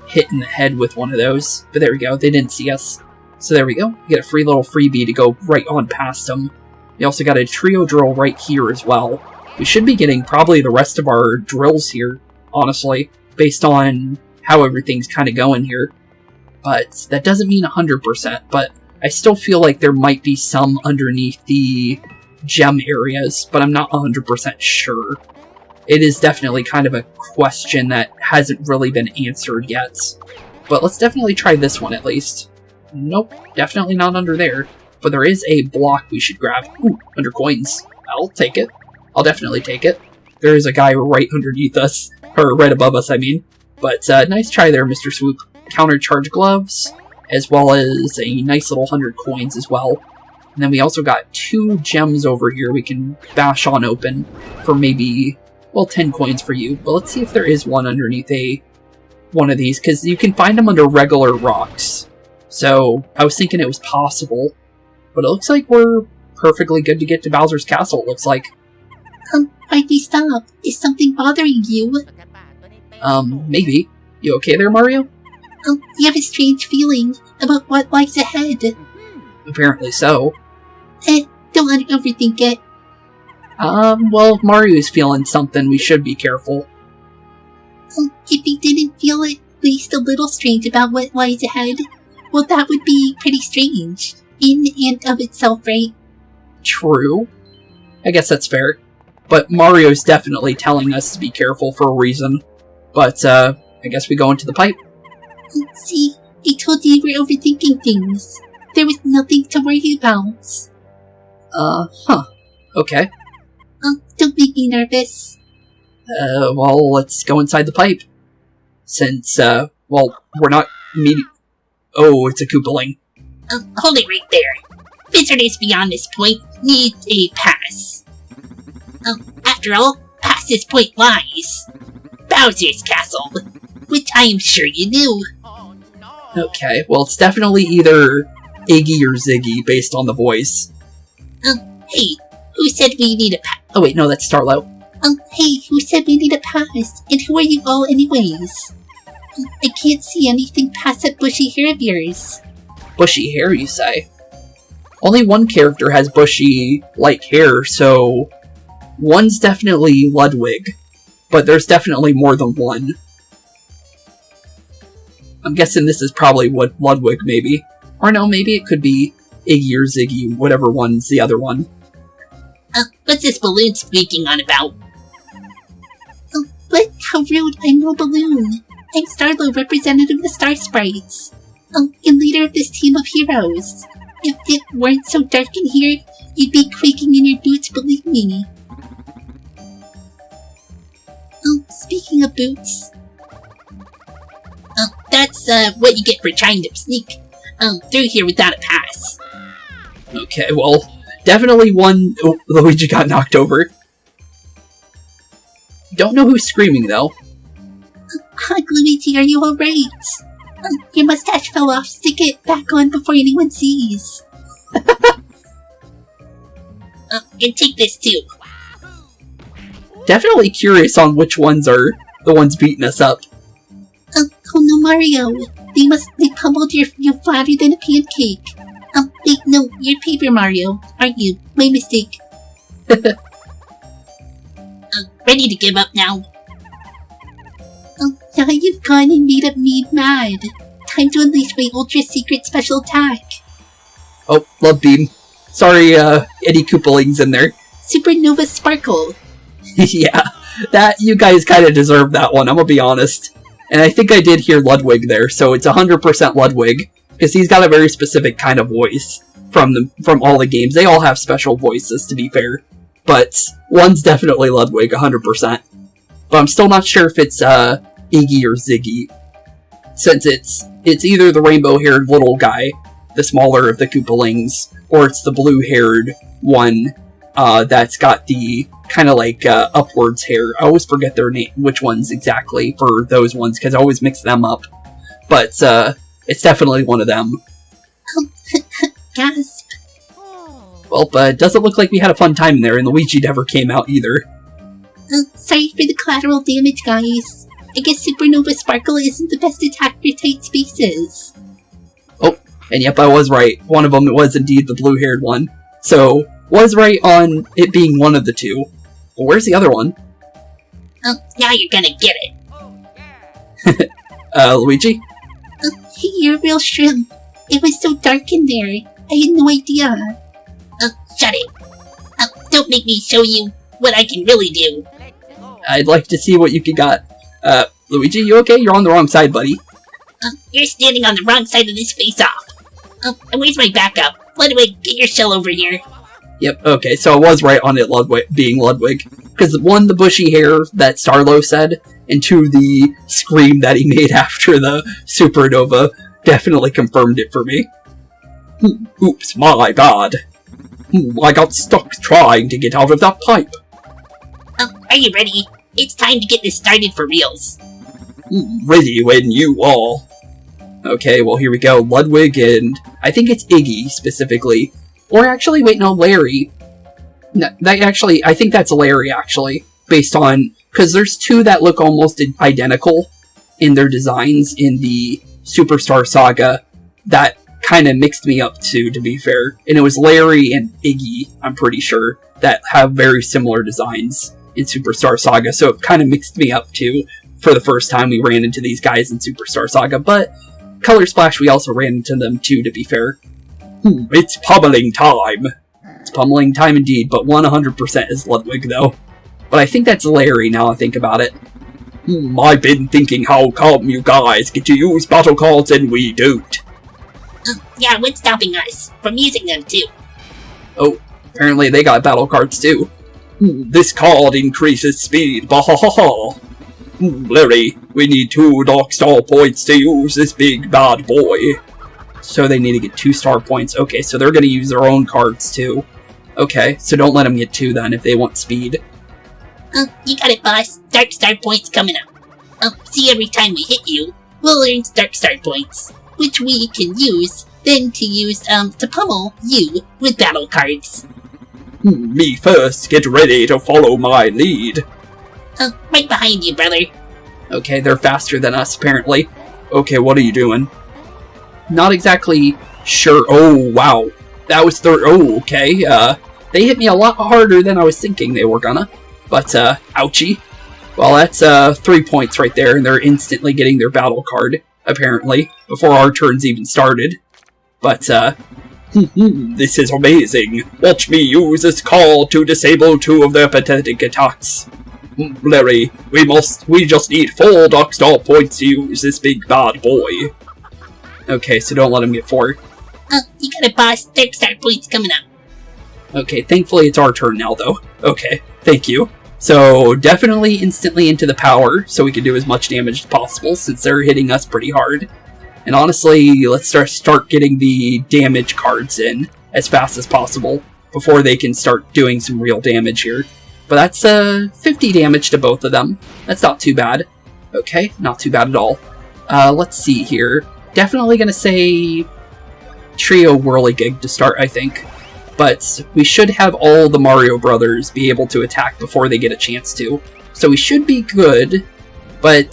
hit in the head with one of those. But there we go, they didn't see us. So there we go, we get a free little freebie to go right on past them. We also got a trio drill right here as well. We should be getting probably the rest of our drills here, honestly, based on how everything's kind of going here. But that doesn't mean 100%, but I still feel like there might be some underneath the gem areas, but I'm not 100% sure. It is definitely kind of a question that hasn't really been answered yet. But let's definitely try this one at least. Nope, definitely not under there. But there is a block we should grab. Ooh, under coins. I'll take it. I'll definitely take it. There is a guy right underneath us. Or right above us, I mean. But nice try there, Mr. Swoop. Countercharge gloves, as well as a nice little 100 coins as well. And then we also got 2 gems over here we can bash on open for maybe, well, 10 coins for you. But let's see if there is one underneath one of these, because you can find them under regular rocks. So I was thinking it was possible, but it looks like we're perfectly good to get to Bowser's Castle, it looks like. Why'd you stop? Is something bothering you? Maybe. You okay there, Mario? You have a strange feeling about what lies ahead. Apparently so. Don't overthink it. Well, if Mario's feeling something, we should be careful. If he didn't feel at least a little strange about what lies ahead, well, that would be pretty strange. In and of itself, right? True. I guess that's fair. But Mario's definitely telling us to be careful for a reason. But, I guess we go into the pipe. See, I told you you were overthinking things. There was nothing to worry about. Okay. Don't make me nervous. Well, let's go inside the pipe. Since, well, we're not meeting... Oh, it's a Koopaling. Hold it right there. Visitors beyond this point need a pass. After all, past this point lies Bowser's Castle, which I am sure you knew. Okay, well, it's definitely either Iggy or Ziggy, based on the voice. Hey, who said we need a pass? Oh wait, no, that's Starlo. Hey, who said we need a pass? And who are you all anyways? I can't see anything past that bushy hair of yours. Bushy hair, you say? Only one character has bushy, like, hair, so... One's definitely Ludwig, but there's definitely more than one. I'm guessing this is probably what Ludwig, maybe. Or no, maybe it could be Iggy or Ziggy, whatever one's the other one. What's this balloon squeaking on about? What? How rude, I'm no balloon. I'm Starlo, representative of the Star Sprites. And leader of this team of heroes. If it weren't so dark in here, you'd be quaking in your boots, believe me. Speaking of boots... that's, what you get for trying to sneak, through here without a pass. Okay, well, definitely one... Oh, Luigi got knocked over. Don't know who's screaming, though. Luigi, are you alright? Your mustache fell off. Stick it back on before anyone sees. And take this, too. Definitely curious on which ones are the ones beating us up. Oh no, Mario. They pummeled you flatter than a pancake. Wait, no, you're Paper Mario, aren't you? My mistake. Ready to give up now? Now you've gone and made up me mad. Time to unleash my ultra-secret special attack. Oh, love beam. Sorry, Eddie Koopaling's in there. Supernova Sparkle. Yeah, that, you guys kind of deserve that one, I'm gonna be honest. And I think I did hear Ludwig there, so it's 100% Ludwig, because he's got a very specific kind of voice from all the games. They all have special voices, to be fair, but one's definitely Ludwig, 100%. But I'm still not sure if it's Iggy or Ziggy, since it's either the rainbow-haired little guy, the smaller of the Koopalings, or it's the blue-haired one that's got the kind of like upwards hair. I always forget their name, which ones exactly for those ones, because I always mix them up. But it's definitely one of them. Gasp. Well, but it doesn't look like we had a fun time in there, and Luigi never came out either. Sorry for the collateral damage, guys. I guess Supernova Sparkle isn't the best attack for tight spaces. Oh, and yep, I was right. One of them was indeed the blue-haired one. So, was right on it being one of the two. Well, where's the other one? Now you're gonna get it. Luigi? Hey, you're a real shrimp. It was so dark in there. I had no idea. Shut it. Don't make me show you what I can really do. I'd like to see what you got. Luigi, you okay? You're on the wrong side, buddy. You're standing on the wrong side of this face-off. And where's my backup? Ludwig, get your shell over here. Yep, okay, so I was right on it being Ludwig. Because one, the bushy hair that Starlo said, and two, the scream that he made after the supernova definitely confirmed it for me. Oops, my bad. I got stuck trying to get out of that pipe. Are you ready? It's time to get this started for reals. Ready when you are. Okay, well here we go. Ludwig and I think it's Iggy specifically. Or actually, wait, no, Larry. No, I think that's Larry actually. Based on, because there's two that look almost identical in their designs in the Superstar Saga that kind of mixed me up to be fair. And it was Larry and Iggy, I'm pretty sure, that have very similar designs in Superstar Saga, so it kind of mixed me up too for the first time we ran into these guys in Superstar Saga, but Color Splash we also ran into them too, to be fair. It's pummeling time. It's pummeling time indeed, but 100% is Ludwig though. But I think that's Larry now I think about it. I've been thinking how come you guys get to use battle cards and we don't. Yeah, what's stopping us from using them too? Oh, apparently they got battle cards too. This card increases speed, bahahaha. Larry, we need 2 Dark Star points to use this big bad boy. So they need to get 2 star points. Okay, so they're going to use their own cards too. Okay, so don't let them get 2 then if they want speed. You got it, boss. Dark Star points coming up. See, every time we hit you, we'll earn Dark Star points, which we can use, then to use, to pummel you with battle cards. Me first, get ready to follow my lead. Right behind you, brother. Okay, they're faster than us, apparently. Okay, what are you doing? Not exactly sure. Oh, wow. That was okay. They hit me a lot harder than I was thinking they were gonna. But, ouchie. Well, that's, 3 points right there, and they're instantly getting their battle card, apparently, before our turns even started. But, this is amazing. Watch me use this card to disable 2 of their pathetic attacks. Larry, we just need 4 Dark Star points to use this big bad boy. Okay, so don't let him get 4. You got a boss. Dark Star points coming up. Okay, thankfully it's our turn now, though. Okay, thank you. So, definitely instantly into the power, so we can do as much damage as possible, since they're hitting us pretty hard. And honestly, let's start getting the damage cards in as fast as possible, before they can start doing some real damage here. But that's 50 damage to both of them. That's not too bad. Okay, not too bad at all. Let's see here. Definitely gonna say Trio Whirligig to start, I think. But we should have all the Mario Brothers be able to attack before they get a chance to. So we should be good, but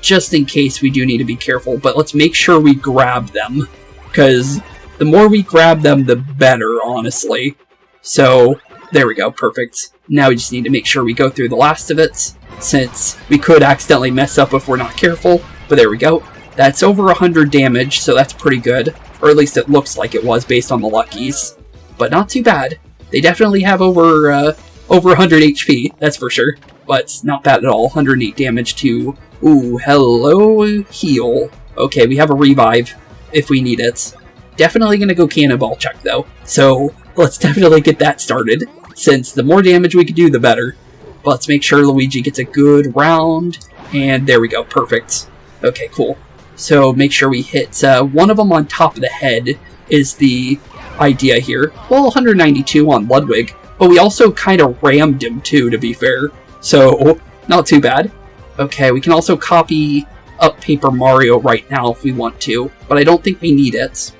just in case we do need to be careful. But let's make sure we grab them, because the more we grab them, the better, honestly. So, there we go, perfect. Now we just need to make sure we go through the last of it, since we could accidentally mess up if we're not careful. But there we go. That's over 100 damage, so that's pretty good. Or at least it looks like it was based on the luckies. But not too bad. They definitely have over 100 HP, that's for sure. But not bad at all. 108 damage to Ooh, hello, heal. Okay, we have a revive if we need it. Definitely gonna go cannonball check though. So let's definitely get that started, since the more damage we can do, the better. But let's make sure Luigi gets a good round. And there we go, perfect. Okay, cool. So make sure we hit one of them on top of the head is the idea here. Well, 192 on Ludwig, but we also kind of rammed him too, to be fair. So, not too bad. Okay, we can also copy up Paper Mario right now if we want to, but I don't think we need it.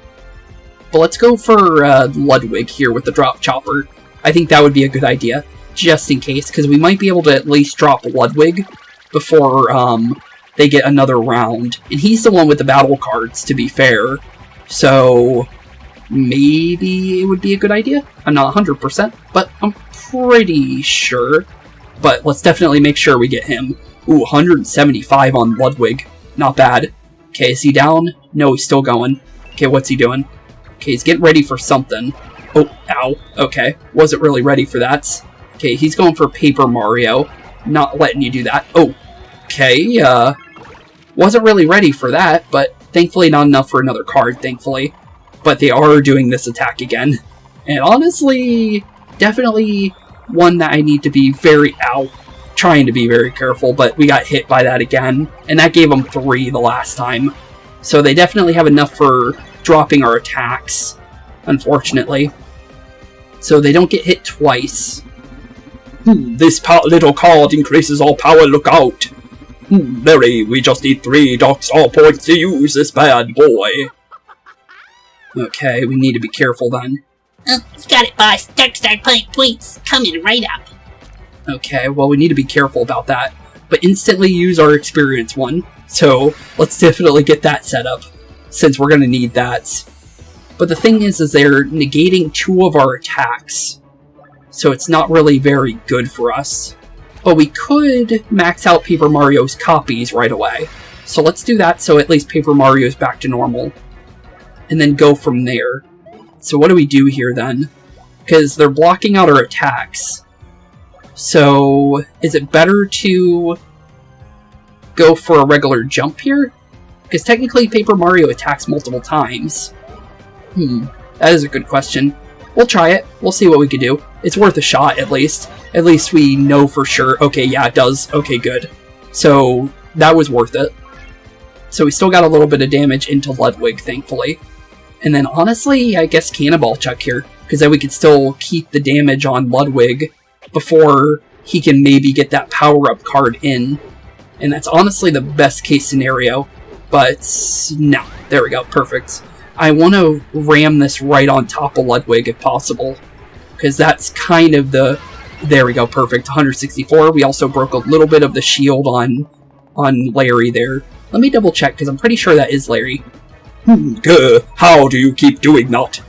But let's go for Ludwig here with the drop chopper. I think that would be a good idea, just in case, because we might be able to at least drop Ludwig before they get another round. And he's the one with the battle cards, to be fair. So maybe it would be a good idea. I'm not 100%, but I'm pretty sure. But let's definitely make sure we get him. Ooh, 175 on Ludwig. Not bad. Okay, is he down? No, he's still going. Okay, what's he doing? Okay, he's getting ready for something. Oh, ow. Okay, wasn't really ready for that. Okay, he's going for Paper Mario. Not letting you do that. Oh, okay, wasn't really ready for that, but thankfully not enough for another card, thankfully. But they are doing this attack again. And honestly, definitely one that I need to be trying to be very careful, but we got hit by that again. And that gave them 3 the last time. So they definitely have enough for dropping our attacks, unfortunately. So they don't get hit twice. This little card increases all power, look out! Larry, we just need 3 Dark Star points to use this bad boy. Okay, we need to be careful then. Oh, you got it, boss. Dark Star points coming right up. Okay, well, we need to be careful about that. But instantly use our experience one. So, let's definitely get that set up, since we're going to need that. But the thing is they're negating 2 of our attacks. So it's not really very good for us. But we could max out Paper Mario's copies right away. So let's do that so at least Paper Mario's back to normal. And then go from there. So what do we do here then? Because they're blocking out our attacks. So is it better to go for a regular jump here? Because technically Paper Mario attacks multiple times. That is a good question. We'll try it. We'll see what we can do. It's worth a shot, at least. At least we know for sure. Okay, yeah, it does. Okay, good. So, that was worth it. So we still got a little bit of damage into Ludwig, thankfully. And then, honestly, I guess Cannonball Chuck here. Because then we could still keep the damage on Ludwig before he can maybe get that power-up card in. And that's honestly the best case scenario. But, no. There we go. Perfect. I want to ram this right on top of Ludwig if possible. Because that's kind of the... There we go, perfect. 164. We also broke a little bit of the shield on Larry there. Let me double check, because I'm pretty sure that is Larry. How do you keep doing that?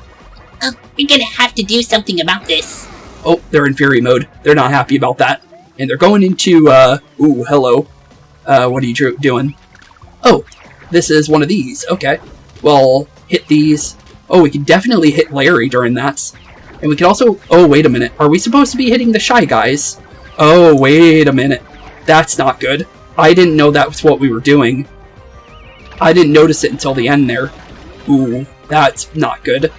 We're gonna have to do something about this. Oh, they're in Fury mode. They're not happy about that. And they're going into, ooh, hello. What are you doing? Oh, this is one of these. Okay. Well, hit these. Oh, we can definitely hit Larry during that. And we can also... Oh, wait a minute. Are we supposed to be hitting the Shy Guys? Oh, wait a minute. That's not good. I didn't know that was what we were doing. I didn't notice it until the end there. Ooh, that's not good.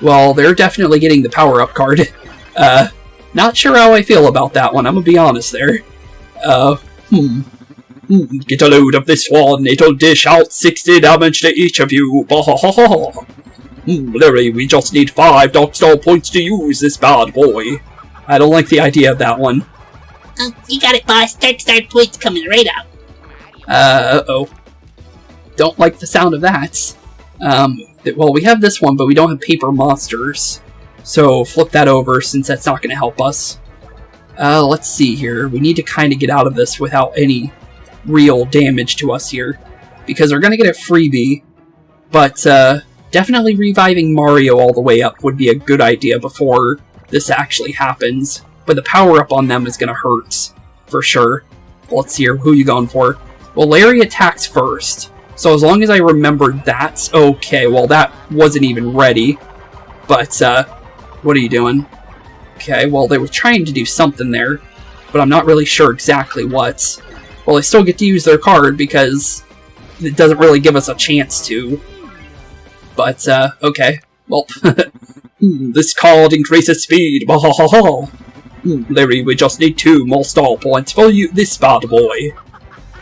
Well, they're definitely getting the power-up card. Not sure how I feel about that one, I'm gonna be honest there. Get a load of this one, it'll dish out 60 damage to each of you. Larry, we just need 5 Dark Star points to use this bad boy. I don't like the idea of that one. You got it, boss. Dark Star points coming right up. Uh-oh. Don't like the sound of that. Well, we have this one, but we don't have paper monsters. So, flip that over, since that's not going to help us. Let's see here. We need to kind of get out of this without any real damage to us here. Because we're going to get a freebie. But, definitely reviving Mario all the way up would be a good idea before this actually happens. But the power-up on them is going to hurt, for sure. Let's see here. Who are you going for? Well, Larry attacks first. So as long as I remembered that's okay. Well, that wasn't even ready. But, what are you doing? Okay, well, they were trying to do something there. But I'm not really sure exactly what. Well, they still get to use their card because it doesn't really give us a chance to. But, okay. Well, this card increases speed. Larry, we just need 2 more star points for you, this bad boy.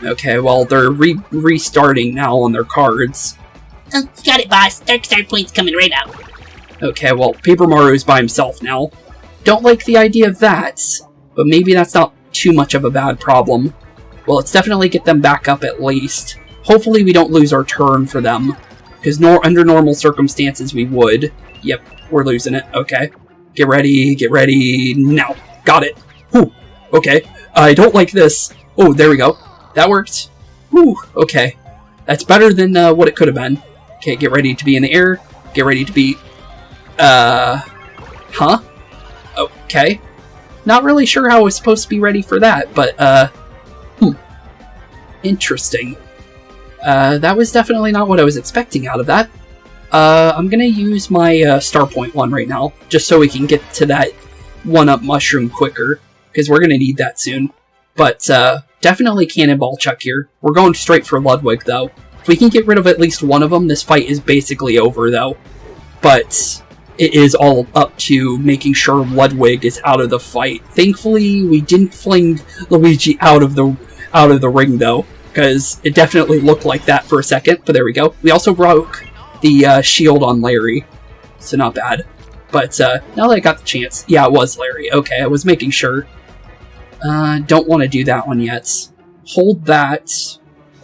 Okay, well, they're restarting now on their cards. Oh, got it, boss. Dark star points coming right out. Okay, well, Paper Mario's by himself now. Don't like the idea of that, but maybe that's not too much of a bad problem. Well, let's definitely get them back up at least. Hopefully we don't lose our turn for them, because under normal circumstances we would. Yep, we're losing it. Okay. Get ready, now. Got it. Whew. Okay, I don't like this. Oh, there we go. That worked. Whew, okay. That's better than what it could have been. Okay, get ready to be in the air. Get ready to be... Huh? Okay. Not really sure how I was supposed to be ready for that, but, Interesting. That was definitely not what I was expecting out of that. I'm gonna use my star point one right now, just so we can get to that 1-up mushroom quicker, because we're gonna need that soon. But, definitely Cannonball Chuck here. We're going straight for Ludwig, though. If we can get rid of at least one of them, this fight is basically over, though. But it is all up to making sure Ludwig is out of the fight. Thankfully, we didn't fling Luigi out of the ring, though, because it definitely looked like that for a second, but there we go. We also broke the shield on Larry, so not bad. But now that I got the chance, yeah, it was Larry. Okay, I was making sure. Don't want to do that one yet. Hold that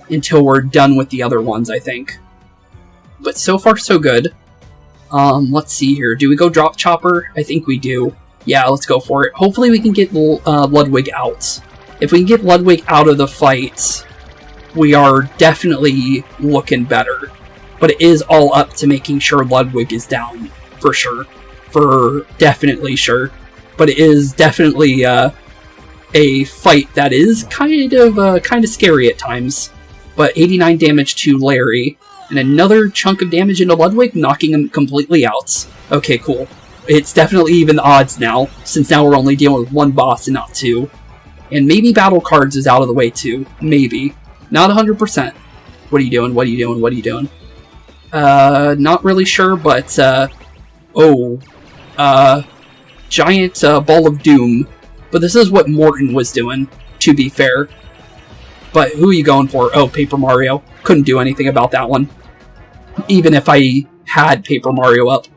until we're done with the other ones, I think. But so far, so good. Let's see here. Do we go Drop Chopper? I think we do. Yeah, let's go for it. Hopefully we can get Ludwig out. If we can get Ludwig out of the fight, we are definitely looking better. But it is all up to making sure Ludwig is down, for sure. For definitely sure. But it is definitely a fight that is kind of scary at times. But 89 damage to Larry, and another chunk of damage into Ludwig, knocking him completely out. Okay, cool. It's definitely even the odds now, since now we're only dealing with one boss and not two. And maybe Battle Cards is out of the way too. Maybe. Not 100%. What are you doing? What are you doing? What are you doing? Not really sure, but, giant ball of doom. But this is what Morton was doing, to be fair. But who are you going for? Oh, Paper Mario. Couldn't do anything about that one. Even if I had Paper Mario up.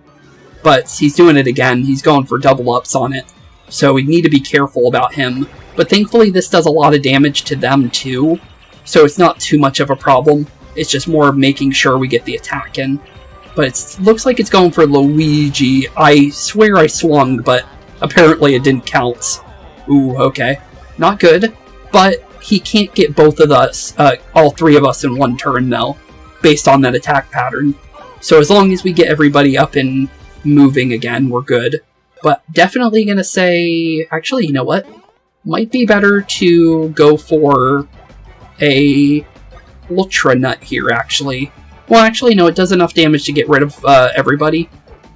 But he's doing it again. He's going for double ups on it. So we need to be careful about him. But thankfully this does a lot of damage to them too. So it's not too much of a problem. It's just more making sure we get the attack in. But it looks like it's going for Luigi. I swear I swung, but apparently it didn't count. Ooh, okay. Not good. But he can't get both of us, all three of us in one turn, though, based on that attack pattern. So as long as we get everybody up and moving again, we're good. But definitely gonna say, actually, you know what? Might be better to go for a Ultra Nut here, actually. Well, actually, no, it does enough damage to get rid of everybody.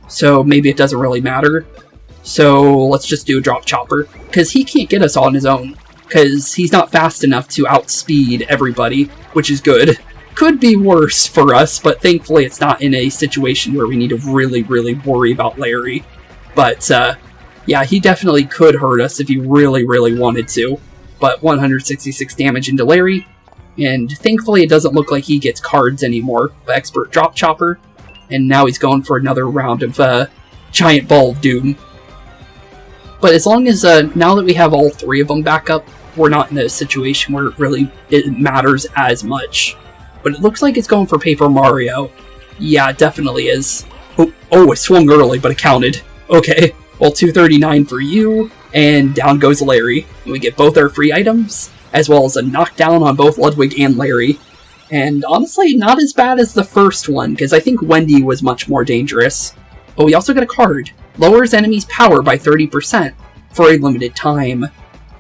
So maybe it doesn't really matter. So let's just do a Drop Chopper, because he can't get us on his own. Because he's not fast enough to outspeed everybody, which is good. Could be worse for us, but thankfully it's not in a situation where we need to really, really worry about Larry. But, yeah, he definitely could hurt us if he really, really wanted to. But 166 damage into Larry, and thankfully it doesn't look like he gets cards anymore. Expert Drop Chopper, and now he's going for another round of Giant Ball of Doom. But as long as, now that we have all three of them back up, we're not in a situation where it matters as much. But it looks like it's going for Paper Mario. Yeah, it definitely is. Oh, it swung early, but it counted. Okay, well, 239 for you, and down goes Larry. And we get both our free items, as well as a knockdown on both Ludwig and Larry. And honestly, not as bad as the first one, because I think Wendy was much more dangerous. But we also got a card. Lowers enemies' power by 30% for a limited time.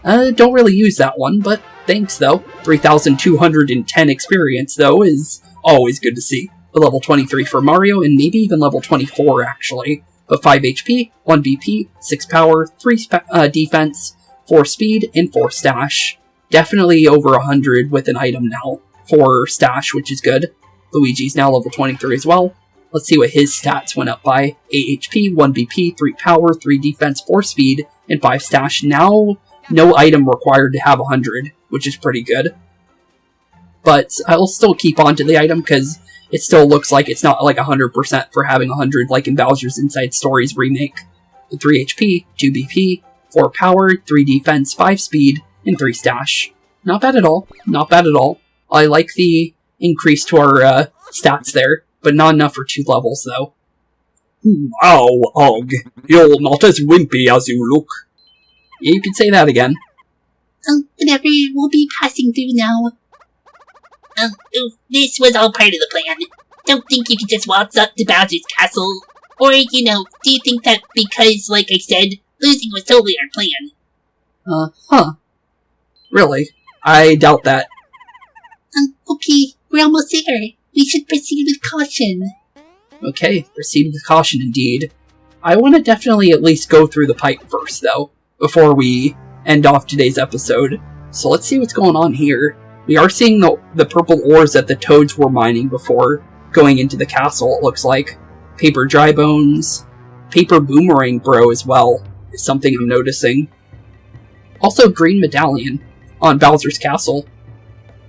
Don't really use that one, but thanks though. 3,210 experience though is always good to see. A level 23 for Mario, and maybe even level 24 actually. But 5 HP, 1 BP, 6 power, 3 defense, 4 speed, and 4 stash. definitely over 100 with an item now for stash, which is good. Luigi's now level 23 as well. Let's see what his stats went up by. 8 HP, 1 BP, 3 power, 3 defense, 4 speed, and 5 stash. Now, no item required to have 100, which is pretty good. But I'll still keep on to the item because it still looks like it's not like 100% for having 100 like in Bowser's Inside Stories remake. 3 HP, 2 BP, 4 power, 3 defense, 5 speed, and 3 stash. Not bad at all. Not bad at all. I like the increase to our stats there, but not enough for 2 levels though. Ow, Ugh. You're not as wimpy as you look. Yeah, you could say that again. Whatever, we'll be passing through now. This was all part of the plan. Don't think you can just waltz up to Bowser's castle. Or, do you think that because, like I said, losing was totally our plan? Huh. Really? I doubt that. Okay, we're almost there. We should proceed with caution. Okay, proceed with caution indeed. I want to definitely at least go through the pipe first, though, before we end off today's episode. So let's see what's going on here. We are seeing the purple ores that the toads were mining before going into the castle, it looks like. Paper dry bones. Paper boomerang bro as well, is something I'm noticing. Also green medallion on Bowser's castle.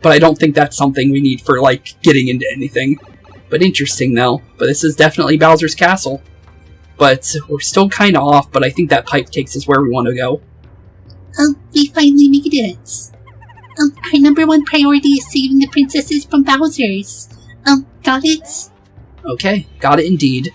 But I don't think that's something we need for, like, getting into anything. But interesting, though. But this is definitely Bowser's castle. But we're still kind of off, but I think that pipe takes us where we want to go. We finally made it. Our number 1 priority is saving the princesses from Bowser's. Got it? Okay, got it indeed.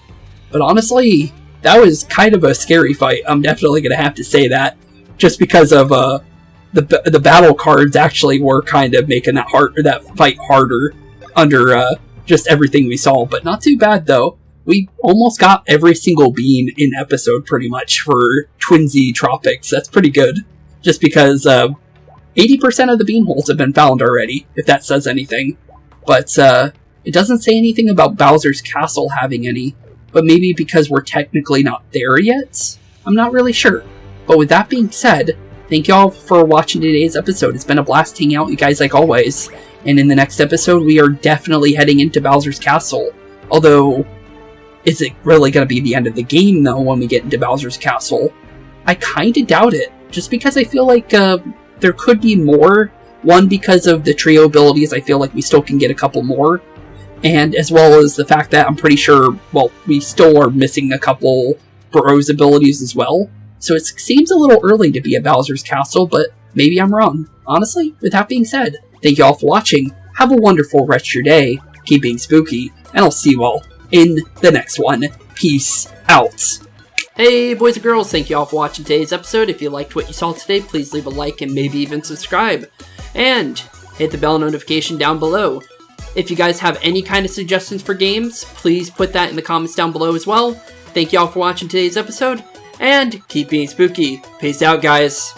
But honestly, that was kind of a scary fight. I'm definitely going to have to say that. Just because of, the battle cards actually were kind of making that fight harder under just everything we saw, but not too bad though. We almost got every single bean in episode pretty much for Twinsy Tropics. That's pretty good. Just because 80% of the bean holes have been found already, if that says anything. But it doesn't say anything about Bowser's Castle having any, but maybe because we're technically not there yet? I'm not really sure. But with that being said, thank y'all for watching today's episode. It's been a blast hanging out with you guys like always. And in the next episode, we are definitely heading into Bowser's Castle. Although, is it really going to be the end of the game, though, when we get into Bowser's Castle? I kind of doubt it. Just because I feel like there could be more. One, because of the trio abilities, I feel like we still can get a couple more. And as well as the fact that I'm pretty sure, well, we still are missing a couple Bros abilities as well. So it seems a little early to be at Bowser's Castle, but maybe I'm wrong. Honestly, with that being said, thank you all for watching. Have a wonderful rest of your day. Keep being spooky, and I'll see you all in the next one. Peace out. Hey boys and girls, thank you all for watching today's episode. If you liked what you saw today, please leave a like and maybe even subscribe. And hit the bell notification down below. If you guys have any kind of suggestions for games, please put that in the comments down below as well. Thank you all for watching today's episode. And keep being spooky. Peace out, guys.